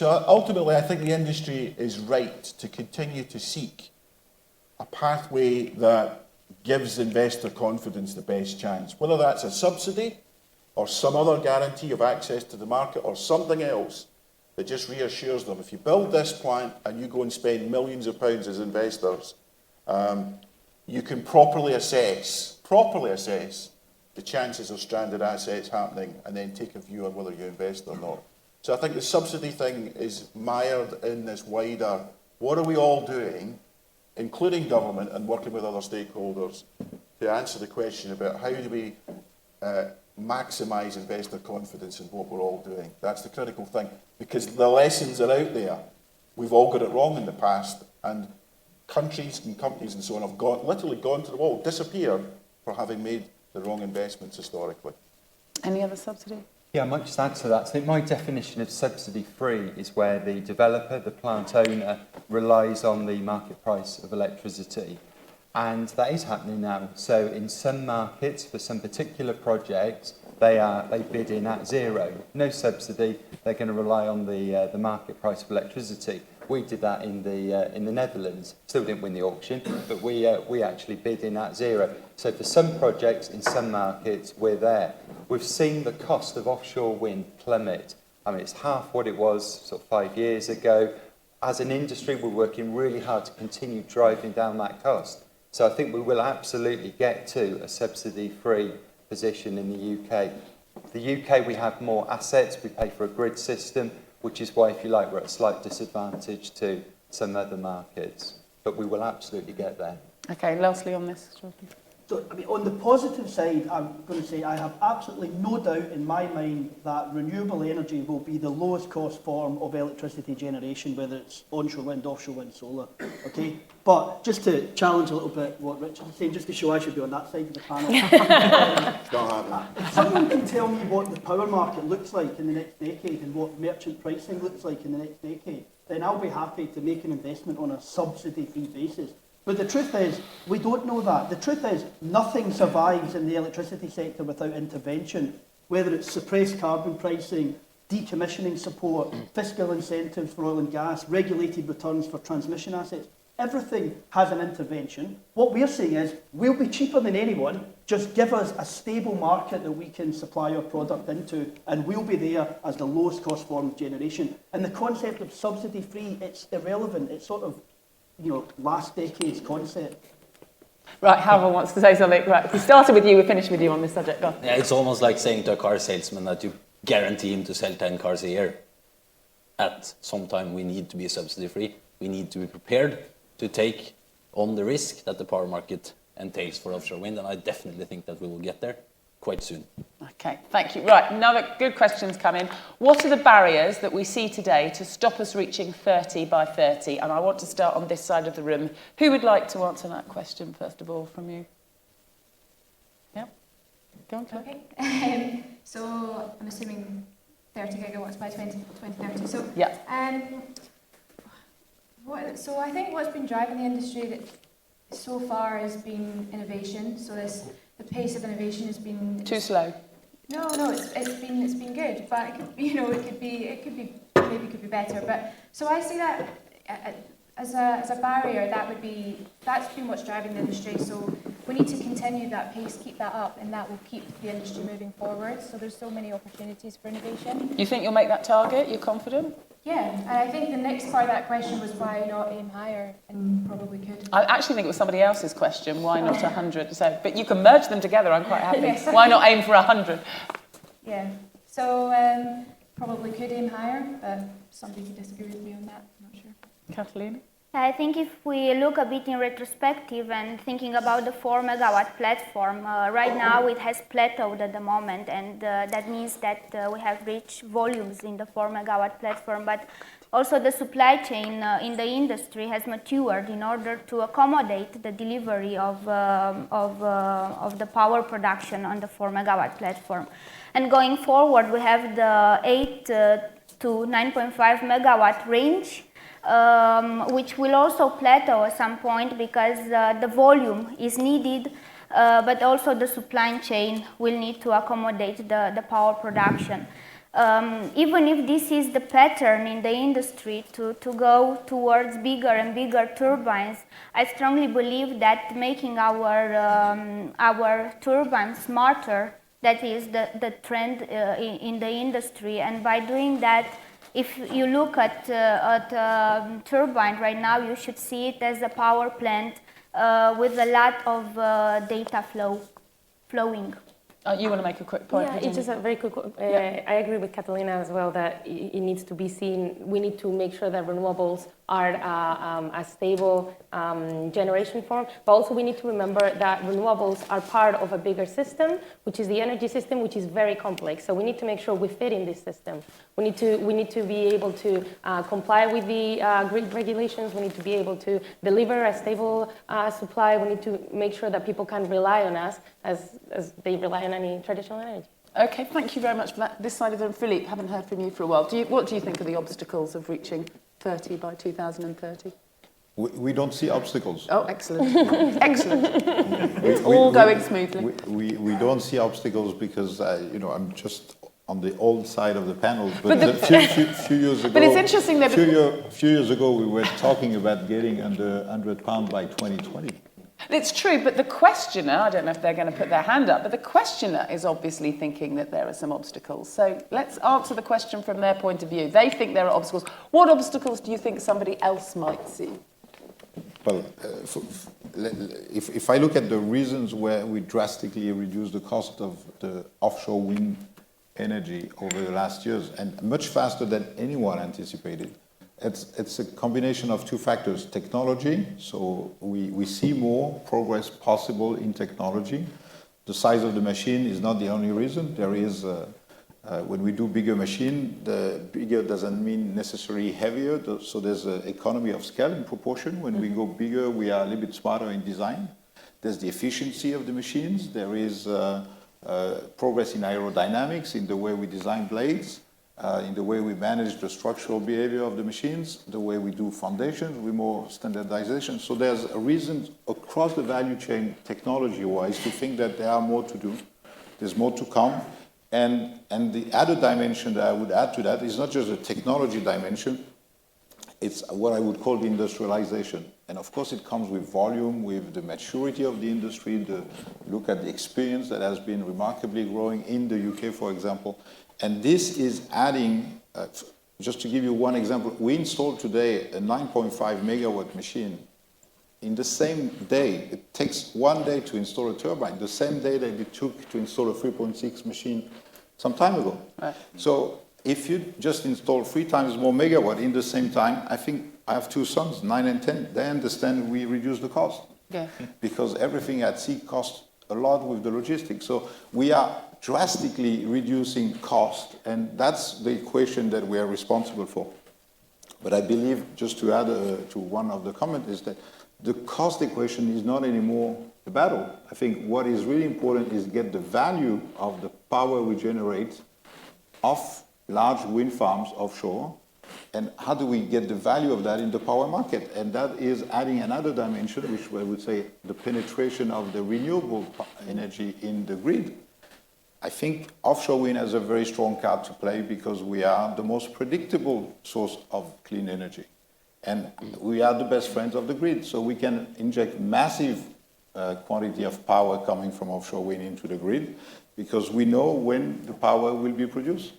ultimately, I think the industry is right to continue to seek a pathway that gives investor confidence the best chance, whether that's a subsidy or some other guarantee of access to the market or something else that just reassures them. If you build this plant and you go and spend millions of pounds as investors, you can properly assess the chances of stranded assets happening and then take a view on whether you invest or not. So I think the subsidy thing is mired in this wider, what are we all doing, including government and working with other stakeholders, to answer the question about how do we maximise investor confidence in what we're all doing. That's the critical thing, because the lessons are out there. We've all got it wrong in the past, and countries and companies and so on have literally gone to the wall, disappeared for having made the wrong investments historically. Any other subsidy? Yeah, I might just add to that. So my definition of subsidy-free is where the developer, the plant owner, relies on the market price of electricity. And that is happening now. So in some markets, for some particular projects, they bid in at zero. No subsidy, they're going to rely on the market price of electricity. We did that in the Netherlands. Still didn't win the auction, but we actually bid in at zero. So for some projects in some markets, we're there. We've seen the cost of offshore wind plummet. I mean, it's half what it was sort of 5 years ago. As an industry, we're working really hard to continue driving down that cost. So I think we will absolutely get to a subsidy-free position in the UK. The UK, we have more assets. We pay for a grid system, which is why, if you like, we're at a slight disadvantage to some other markets. But we will absolutely get there. Okay, lastly on this. So, I mean, on the positive side, I'm going to say I have absolutely no doubt in my mind that renewable energy will be the lowest cost form of electricity generation, whether it's onshore wind, offshore wind, solar, okay? But just to challenge a little bit what Richard was saying, just to show I should be on that side of the panel. If someone can tell me what the power market looks like in the next decade and what merchant pricing looks like in the next decade, then I'll be happy to make an investment on a subsidy-free basis. But the truth is, we don't know that. The truth is, nothing survives in the electricity sector without intervention, whether it's suppressed carbon pricing, decommissioning support, fiscal incentives for oil and gas, regulated returns for transmission assets. Everything has an intervention. What we're saying is, we'll be cheaper than anyone, just give us a stable market that we can supply our product into, and we'll be there as the lowest cost form of generation. And the concept of subsidy-free, it's irrelevant. It's sort of, you know, last decade's concept. Right, Halvor wants to say something. Right, we started with you, we're finished with you on this subject. Go on. Yeah, it's almost like saying to a car salesman that you guarantee him to sell 10 cars a year. At some time, we need to be subsidy-free. We need to be prepared to take on the risk that the power market entails for offshore wind, and I definitely think that we will get there quite soon. Okay, thank you. Right, another good question's come in. What are the barriers that we see today to stop us reaching 30 by 30? And I want to start on this side of the room. Who would like to answer that question, first of all, from you? Yeah, go on, Claire. Okay, so I'm assuming 30 gigawatts by 2030. So, yeah. So I think what's been driving the industry that so far has been innovation. So the pace of innovation has been too slow. No, it's been good, but it could be, it could be better. But so I see that as a barrier. That's been what's driving the industry. So we need to continue that pace, keep that up, and that will keep the industry moving forward. So there's so many opportunities for innovation. You think you'll make that target? You're confident? Yeah, and I think the next part of that question was why not aim higher, and probably could. I actually think it was somebody else's question, why not 100? So, but you can merge them together, I'm quite happy. Yes. Why not aim for 100? Yeah, so probably could aim higher, but somebody could disagree with me on that, I'm not sure. Kathleen? I think if we look a bit in retrospective and thinking about the 4 megawatt platform, right now it has plateaued at the moment, and that means that we have reached volumes in the 4 megawatt platform, but also the supply chain in the industry has matured in order to accommodate the delivery of the power production on the 4 megawatt platform. And going forward, we have the 8 to 9.5 megawatt range, which will also plateau at some point because the volume is needed, but also the supply chain will need to accommodate the power production. Even if this is the pattern in the industry to go towards bigger and bigger turbines, I strongly believe that making our turbines smarter, that is the trend in the industry, and by doing that, if you look at turbine right now, you should see it as a power plant with a lot of data flowing. You want to make a quick point? Yeah, it's just a very quick. I agree with Catalina as well that it needs to be seen. We need to make sure that renewables are a stable generation form, but also we need to remember that renewables are part of a bigger system, which is the energy system, which is very complex. So we need to make sure we fit in this system. We need to be able to comply with the grid regulations. We need to be able to deliver a stable supply. We need to make sure that people can rely on us as they rely on any traditional energy. Okay, thank you very much for that. This side of the room, Philippe, haven't heard from you for a while. What do you think are the obstacles of reaching 30 by 2030? We don't see obstacles. Oh, excellent. Excellent. It's all going smoothly. We don't see obstacles because, I'm just on the old side of the panel. But a few years ago, but it's interesting that few years ago, we were talking about getting under £100 by 2020. It's true, but the questioner, I don't know if they're going to put their hand up, but the questioner is obviously thinking that there are some obstacles. So let's answer the question from their point of view. They think there are obstacles. What obstacles do you think somebody else might see? Well, if I look at the reasons where we drastically reduced the cost of the offshore wind energy over the last years, and much faster than anyone anticipated, It's a combination of two factors. Technology, so we see more progress possible in technology. The size of the machine is not the only reason. There is, when we do bigger machine, the bigger doesn't mean necessarily heavier. So there's an economy of scale in proportion. When we go bigger, we are a little bit smarter in design. There's the efficiency of the machines. There is progress in aerodynamics, in the way we design blades, in the way we manage the structural behavior of the machines, the way we do foundations with more standardization. So there's a reason across the value chain, technology-wise, to think that there are more to do. There's more to come. And the other dimension that I would add to that is not just a technology dimension, it's what I would call the industrialization. And of course it comes with volume, with the maturity of the industry, look at the experience that has been remarkably growing in the UK, for example. And this is adding, just to give you one example, we installed today a 9.5 megawatt machine. In the same day, it takes 1 day to install a turbine, the same day that it took to install a 3.6 machine some time ago. Right. So if you just install 3 times more megawatt in the same time, I think I have 2 sons, 9 and 10, they understand we reduce the cost. Yeah. Because everything at sea costs a lot with the logistics. So we are drastically reducing cost, and that's the equation that we are responsible for. But I believe, just to add to one of the comments, is that the cost equation is not anymore the battle. I think what is really important is get the value of the power we generate off large wind farms offshore, and how do we get the value of that in the power market? And that is adding another dimension, which I would say the penetration of the renewable energy in the grid. I think offshore wind has a very strong card to play because we are the most predictable source of clean energy. And we are the best friends of the grid, so we can inject massive quantity of power coming from offshore wind into the grid because we know when the power will be produced.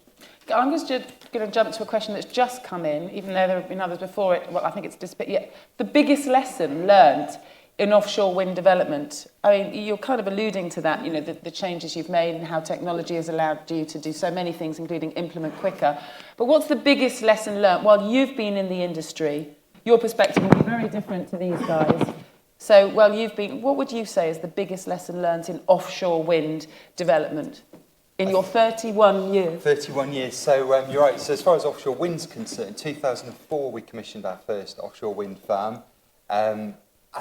I'm just going to jump to a question that's just come in, even though there have been others before it. Well, I think it's disappeared. Yeah. The biggest lesson learned in offshore wind development, I mean, you're kind of alluding to that, you know, the changes you've made and how technology has allowed you to do so many things, including implement quicker. But what's the biggest lesson learned? While you've been in the industry, your perspective will be very different to these guys. So, well, what would you say is the biggest lesson learned in offshore wind development? In your 31 years? 31 years. So you're right. So as far as offshore wind's concerned, in 2004 we commissioned our first offshore wind farm. And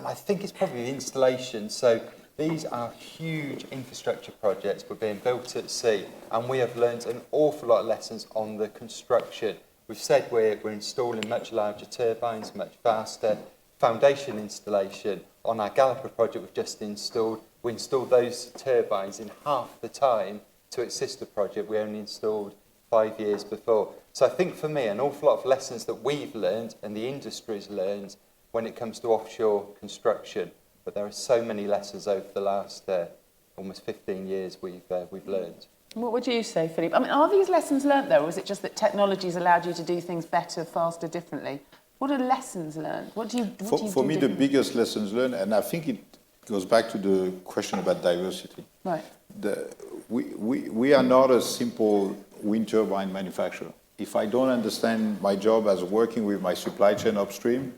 I think it's probably the installation. So these are huge infrastructure projects that are being built at sea. And we have learned an awful lot of lessons on the construction. We've said we're installing much larger turbines, much faster. Foundation installation on our Galloper project we've just installed. We installed those turbines in half the time to its sister project we only installed 5 years before. So I think for me, an awful lot of lessons that we've learned and the industry's learned when it comes to offshore construction. But there are so many lessons over the last almost 15 years we've learned. What would you say, Philippe? I mean, are these lessons learnt though, or is it just that technology's allowed you to do things better, faster, differently? What are lessons learned? For me, the biggest lessons learned, and I think it goes back to the question about diversity. Right. We are not a simple wind turbine manufacturer. If I don't understand my job as working with my supply chain upstream,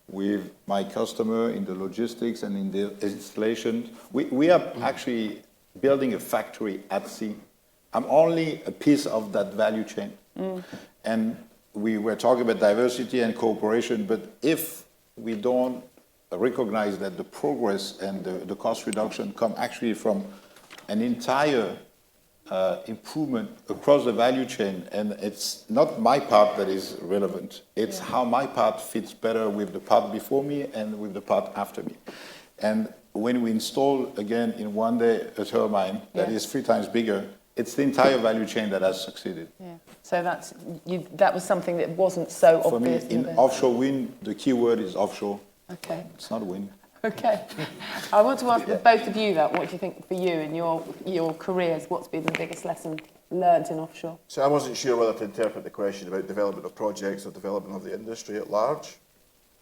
with my customer in the logistics and in the installation, we are actually building a factory at sea. I'm only a piece of that value chain. And we were talking about diversity and cooperation, but if we don't recognize that the progress and the cost reduction come actually from an entire improvement across the value chain, and it's not my part that is relevant, it's how my part fits better with the part before me and with the part after me. And when we install, again, in 1 day, a turbine that is 3 times bigger, it's the entire value chain that has succeeded. Yeah. So that was something that wasn't so For obvious. For me, in offshore wind, the key word is offshore. Okay. It's not wind. Okay. I want to ask both of you that. What do you think for you in your careers? What's been the biggest lesson learned in offshore? So I wasn't sure whether to interpret the question about development of projects or development of the industry at large.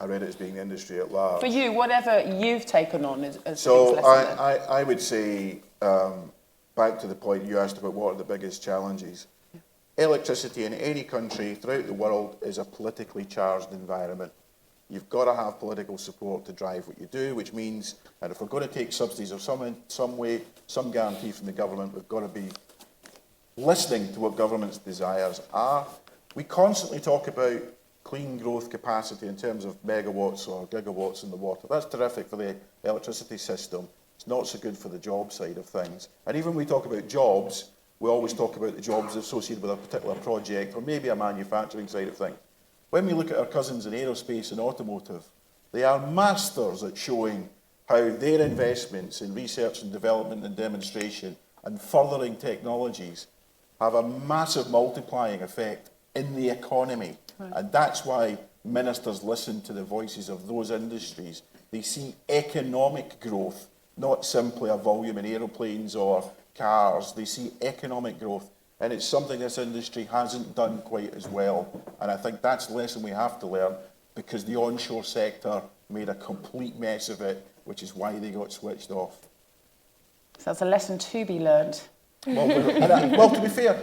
I read it as being the industry at large. For you, whatever you've taken on as so I would say, back to the point you asked about what are the biggest challenges. electricity in any country throughout the world is a politically charged environment. You've got to have political support to drive what you do, which means that if we're going to take subsidies of some way, some guarantee from the government, we've got to be listening to what government's desires are. We constantly talk about clean growth capacity in terms of megawatts or gigawatts in the water. That's terrific for the electricity system. It's not so good for the job side of things. And even when we talk about jobs, we always talk about the jobs associated with a particular project or maybe a manufacturing side of things. When we look at our cousins in aerospace and automotive, they are masters at showing how their investments in research and development and demonstration and furthering technologies have a massive multiplying effect in the economy. Right. And that's why ministers listen to the voices of those industries. They see economic growth, not simply a volume in aeroplanes or cars. They see economic growth. And it's something this industry hasn't done quite as well. And I think that's the lesson we have to learn, because the onshore sector made a complete mess of it, which is why they got switched off. So that's a lesson to be learned. Well, to be fair,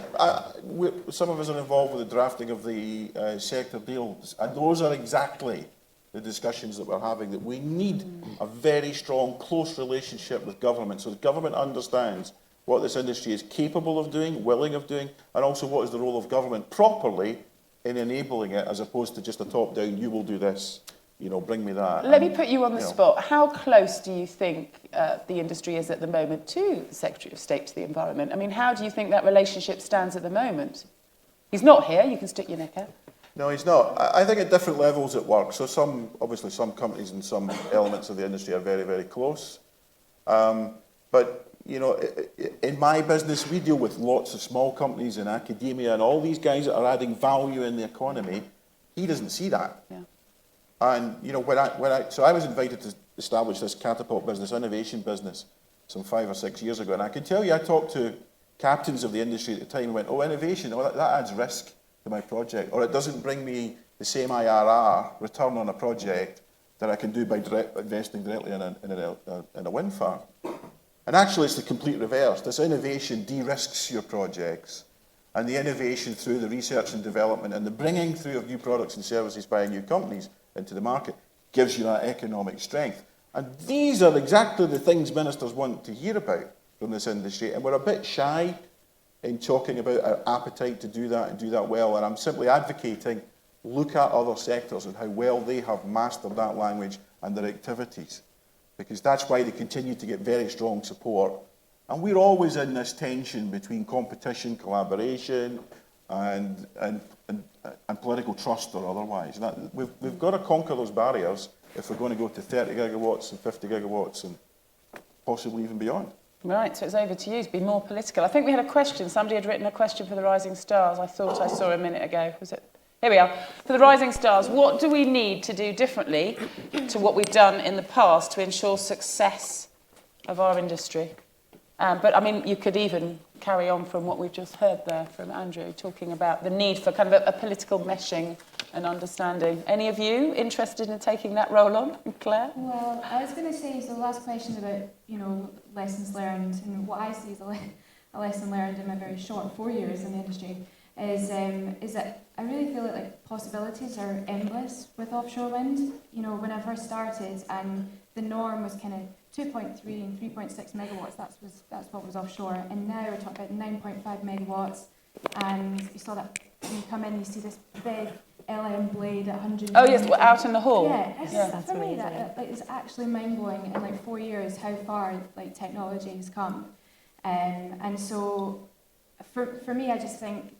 some of us are involved with the drafting of the sector deals, and those are exactly the discussions that we're having, that we need a very strong, close relationship with government, so the government understands what this industry is capable of doing, willing of doing, and also what is the role of government properly in enabling it, as opposed to just a top-down, you will do this, you know, bring me that. Let me put you on the spot. How close do you think the industry is at the moment to the Secretary of State to the Environment? I mean, how do you think that relationship stands at the moment? He's not here, you can stick your neck out. No, he's not. I think at different levels it works. So obviously some companies and some elements of the industry are very, very close. But you know, in my business, we deal with lots of small companies in academia and all these guys that are adding value in the economy. He doesn't see that. Yeah. And you know, so I was invited to establish this catapult business, innovation business, some 5 or 6 years ago. And I can tell you, I talked to captains of the industry at the time and went, oh, innovation, oh, that adds risk to my project, or it doesn't bring me the same IRR, return on a project, that I can do by investing directly in a wind farm. And actually, it's the complete reverse. This innovation de-risks your projects. And the innovation through the research and development and the bringing through of new products and services by new companies into the market gives you that economic strength. And these are exactly the things ministers want to hear about from this industry. And we're a bit shy in talking about our appetite to do that and do that well. And I'm simply advocating, look at other sectors and how well they have mastered that language and their activities, because that's why they continue to get very strong support. And we're always in this tension between competition, collaboration, and political trust or otherwise. We've got to conquer those barriers if we're going to go to 30 gigawatts and 50 gigawatts and possibly even beyond. Right, so it's over to you to be more political. I think we had a question. Somebody had written a question for the Rising Stars. I thought I saw a minute ago. Was it? Here we are. For the Rising Stars, what do we need to do differently to what we've done in the past to ensure success of our industry? But, I mean, you could even carry on from what we've just heard there from Andrew, talking about the need for kind of a political meshing and understanding. Any of you interested in taking that role on? Claire? Well, I was going to say, so the last question about, you know, lessons learned, and what I see as a lesson learned in my very short 4 years in the industry is that I really feel like possibilities are endless with offshore wind. You know, when I first started, and the norm was kind of 2.3 and 3.6 megawatts, that's what was offshore, and now we're talking about 9.5 megawatts, and you saw that when you come in, you see this big LM blade at 100. Oh yes, we're out in the hall. Yeah, for me that it's actually mind-blowing in like 4 years how far like technology has come, and so for me, I just think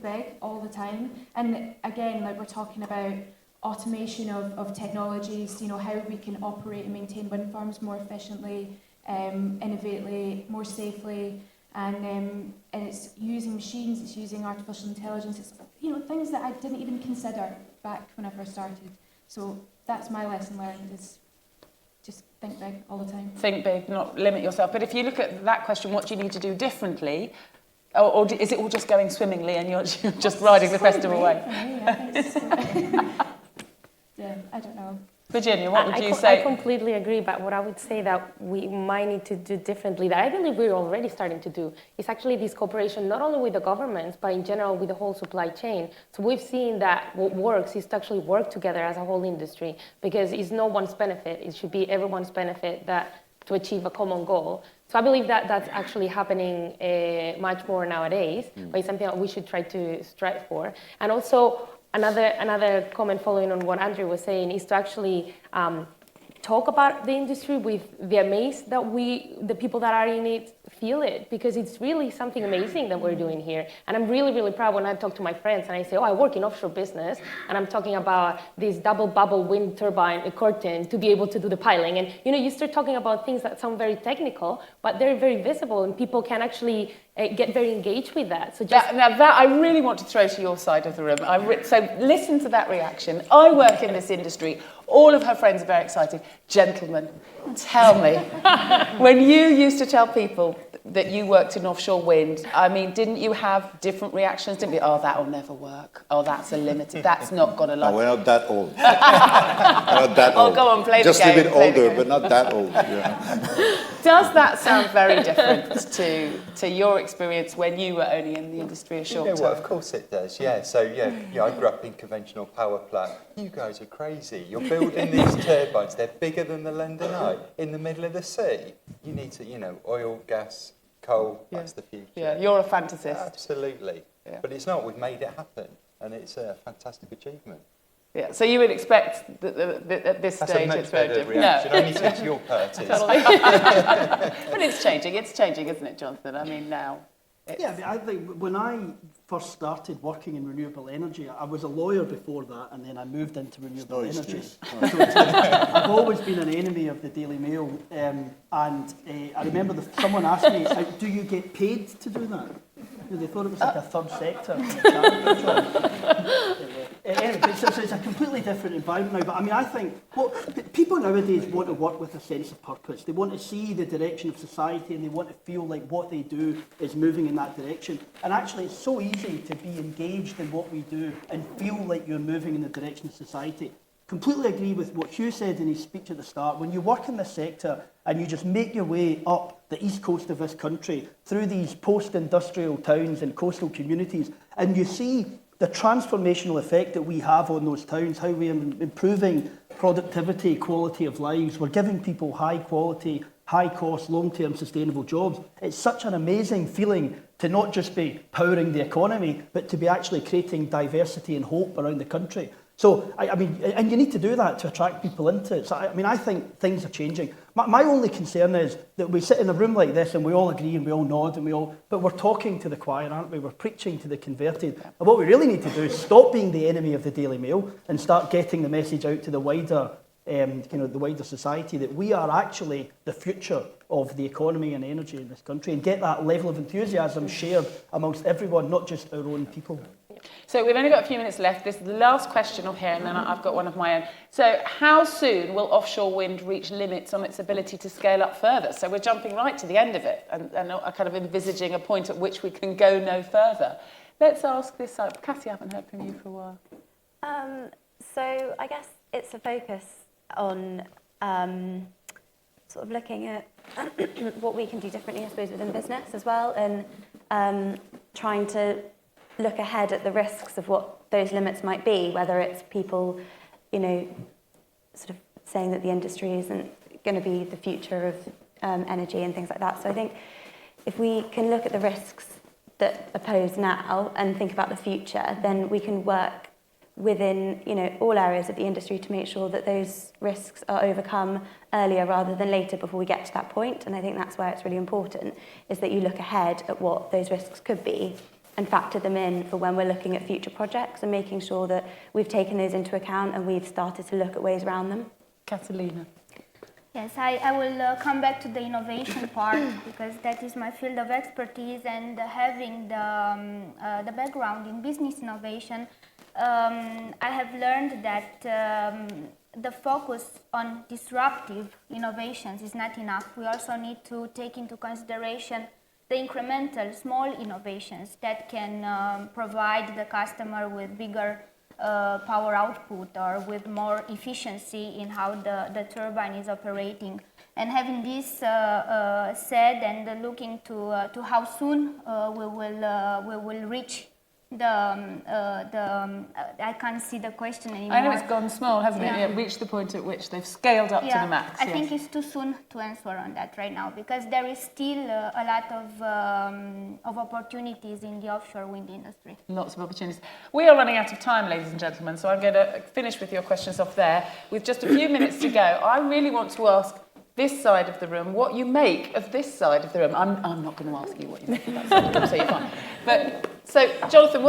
big all the time. And again, like we're talking about automation of technologies, you know, how we can operate and maintain wind farms more efficiently, innovatively, more safely, and it's using machines, it's using artificial intelligence, it's, you know, things that I didn't even consider back when I first started. So that's my lesson learned, is just think big all the time. Think big, not limit yourself. But if you look at that question, what do you need to do differently? Or is it all just going swimmingly and you're just riding the crest of a wave? For me, I think so. Yeah, I don't know. Virginia, what would you I say? completely agree, but what I would say that we might need to do differently, that I believe we're already starting to do, is actually this cooperation not only with the governments, but in general with the whole supply chain. So we've seen that what works is to actually work together as a whole industry, because it's no one's benefit. It should be everyone's benefit to achieve a common goal. So I believe that that's actually happening much more nowadays, but it's something that we should try to strive for. And also, another comment following on what Andrew was saying is to actually talk about the industry with the amaze that the people that are in it feel it, because it's really something amazing that we're doing here. And I'm really, really proud when I talk to my friends and I say, oh, I work in offshore business, and I'm talking about this double bubble wind turbine curtain to be able to do the piling. And you start talking about things that sound very technical, but they're very visible, and people can actually get very engaged with that. So just that I really want to throw to your side of the room. So listen to that reaction. I work in this industry. All of her friends are very excited. Gentlemen, tell me, when you used to tell people that you worked in offshore wind, I mean, didn't you have different reactions? Didn't you? Oh, that'll never work. Oh, that's a limited. That's not going to last. No, we're not that old. Not that old. Oh, go on, play Just the game. Just a bit older, but not that old. Yeah. Does that sound very different to your experience when you were only in the industry a short time? Well, of course it does, yeah. So, I grew up in conventional power plant. You guys are crazy. You're building these turbines. They're bigger than the London Eye in the middle of the sea. You need to, oil, gas, coal, that's the future. Yeah, you're a fantasist. Absolutely. Yeah. But it's not. We've made it happen, and it's a fantastic achievement. Yeah, so you would expect that at this stage it's very different. Reaction. Only to your parties. Totally. But it's changing, isn't it, Jonathan? I mean, now. Yeah, I think when I first started working in renewable energy, I was a lawyer before that, and then I moved into renewable energy. So I've always been an enemy of the Daily Mail, and I remember someone asked me, do you get paid to do that? They thought it was like a third sector. Anyway, so it's a completely different environment now. But I mean, I think people nowadays want to work with a sense of purpose. They want to see the direction of society, and they want to feel like what they do is moving in that direction. And actually, it's so easy to be engaged in what we do and feel like you're moving in the direction of society. Completely agree with what Hugh said in his speech at the start. When you work in this sector and you just make your way up the east coast of this country through these post-industrial towns and coastal communities, and you see the transformational effect that we have on those towns, how we are improving productivity, quality of lives, we're giving people high quality, high cost, long-term sustainable jobs. It's such an amazing feeling to not just be powering the economy, but to be actually creating diversity and hope around the country. So, I mean, and you need to do that to attract people into it. So, I mean, I think things are changing. My only concern is that we sit in a room like this and we all agree and we all nod and but we're talking to the choir, aren't we? We're preaching to the converted. And what we really need to do is stop being the enemy of the Daily Mail and start getting the message out to the wider, the wider society that we are actually the future of the economy and energy in this country, and get that level of enthusiasm shared amongst everyone, not just our own people. So we've only got a few minutes left. This is the last question of here, and then I've got one of my own. So how soon will offshore wind reach limits on its ability to scale up further? So we're jumping right to the end of it, and kind of envisaging a point at which we can go no further. Let's ask this side. Cassie, I haven't heard from you for a while. So I guess it's a focus on sort of looking at what we can do differently, I suppose, within business as well, and trying to look ahead at the risks of what those limits might be, whether it's people, sort of saying that the industry isn't going to be the future of energy and things like that. So I think if we can look at the risks that are posed now and think about the future, then we can work within all areas of the industry to make sure that those risks are overcome earlier rather than later before we get to that point. And I think that's where it's really important, is that you look ahead at what those risks could be and factor them in for when we're looking at future projects and making sure that we've taken those into account and we've started to look at ways around them. Catalina. Yes, I will come back to the innovation part because that is my field of expertise, and having the background in business innovation, I have learned that the focus on disruptive innovations is not enough. We also need to take into consideration the incremental small innovations that can provide the customer with bigger power output or with more efficiency in how the turbine is operating. And having this said, and looking to how soon we will reach I can't see the question anymore. I know it's gone small, hasn't it? Yeah, reached the point at which they've scaled up to the max. I think it's too soon to answer on that right now, because there is still a lot of opportunities in the offshore wind industry. Lots of opportunities. We are running out of time, ladies and gentlemen, so I'm going to finish with your questions off there. With just a few minutes to go, I really want to ask this side of the room what you make of this side of the room. I'm not going to ask you what you make of that side of the room, so you're fine. But so, Jonathan,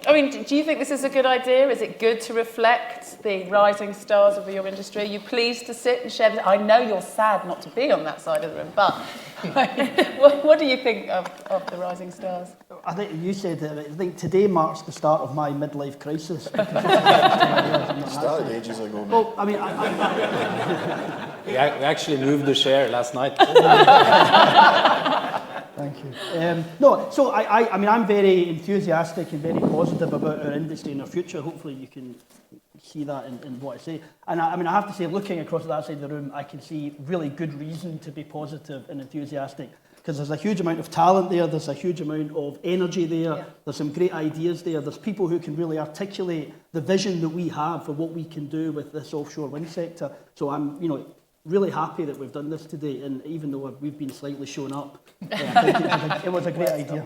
I mean, do you think this is a good idea? Is it good to reflect the rising stars of your industry? Are you pleased to sit and share this? I know you're sad not to be on that side of the room, but what do you think of the rising stars? I think you said that. I think today marks the start of my midlife crisis. Started ages ago. Well, I mean, we actually moved the chair last night. Thank you. No, so I mean, I'm very enthusiastic and very positive about our industry and our future. Hopefully you can see that in what I say. And I mean, I have to say, looking across that side of the room, I can see really good reason to be positive and enthusiastic, because there's a huge amount of talent there, there's a huge amount of energy there, there's some great ideas there, there's people who can really articulate the vision that we have for what we can do with this offshore wind sector. So I'm, really happy that we've done this today, and even though we've been slightly shown up, I think it was a great idea.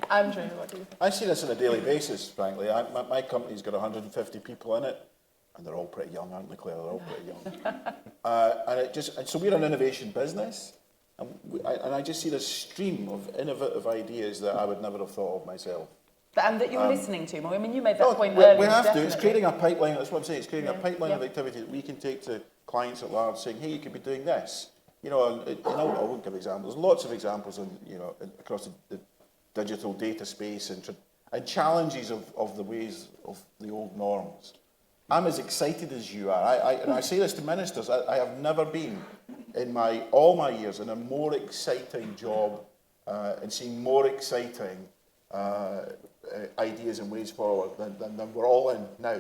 Andrew, what do you think? I see this on a daily basis, frankly. My company's got 150 people in it, and they're all pretty young, aren't they, Claire? They're all pretty young. And so we're an innovation business, and I just see this stream of innovative ideas that I would never have thought of myself. And that you're listening to. I mean, you made that point earlier. We have definitely. to. It's creating a pipeline. That's what I'm saying. It's creating a pipeline of activity that we can take to clients at large, saying, "Hey, you could be doing this." And I won't give examples. There's lots of examples, across the digital data space and challenges of the ways of the old norms. I'm as excited as you are. And I say this to ministers. I have never been in all my years in a more exciting job and seeing more exciting ideas and ways forward than we're all in now,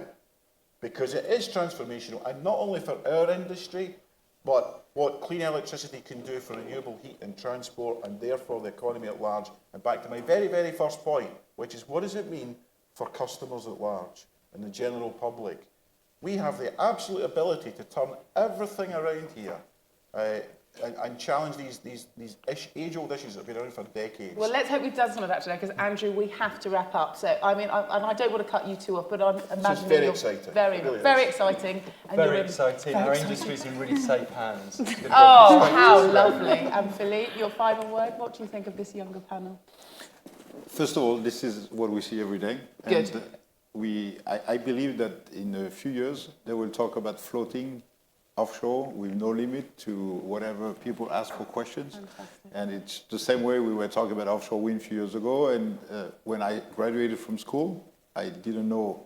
because it is transformational, and not only for our industry, but what clean electricity can do for renewable heat and transport, and therefore the economy at large. And back to my very, very first point, which is, what does it mean for customers at large and the general public? We have the absolute ability to turn everything around here and challenge these age-old issues that have been around for decades. Well, let's hope we've done some of that today, because, Andrew, we have to wrap up. So, I mean, I don't want to cut you two off, but I'm imagining very exciting. Very exciting. And very exciting. Our industry's in really safe hands. Oh, how lovely. And Philippe, your final word, what do you think of this younger panel? First of all, this is what we see every day. Good. And I believe that in a few years, they will talk about floating offshore with no limit to whatever people ask for questions. Fantastic. And it's the same way we were talking about offshore wind a few years ago. And when I graduated from school, I didn't know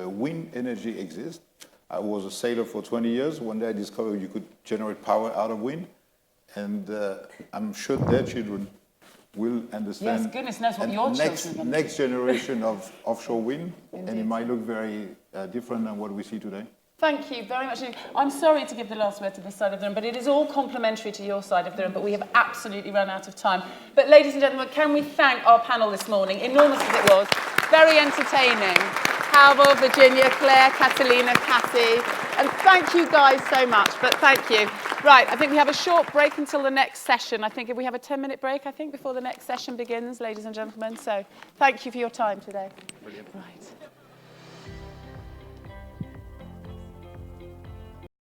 wind energy exists. I was a sailor for 20 years. One day I discovered you could generate power out of wind. And I'm sure their children will understand. Yes, goodness knows what your children next generation of offshore wind. Indeed. And it might look very different than what we see today. Thank you very much. I'm sorry to give the last word to this side of the room, but it is all complimentary to your side of the room, but we have absolutely run out of time. But ladies and gentlemen, can we thank our panel this morning, enormous as it was, very entertaining. Halvor, Virginia, Claire, Catalina, Cathy, and thank you guys so much, but thank you. Right, I think we have a short break until the next session. I think if we have a 10-minute break, before the next session begins, ladies and gentlemen. So thank you for your time today. Brilliant. Right.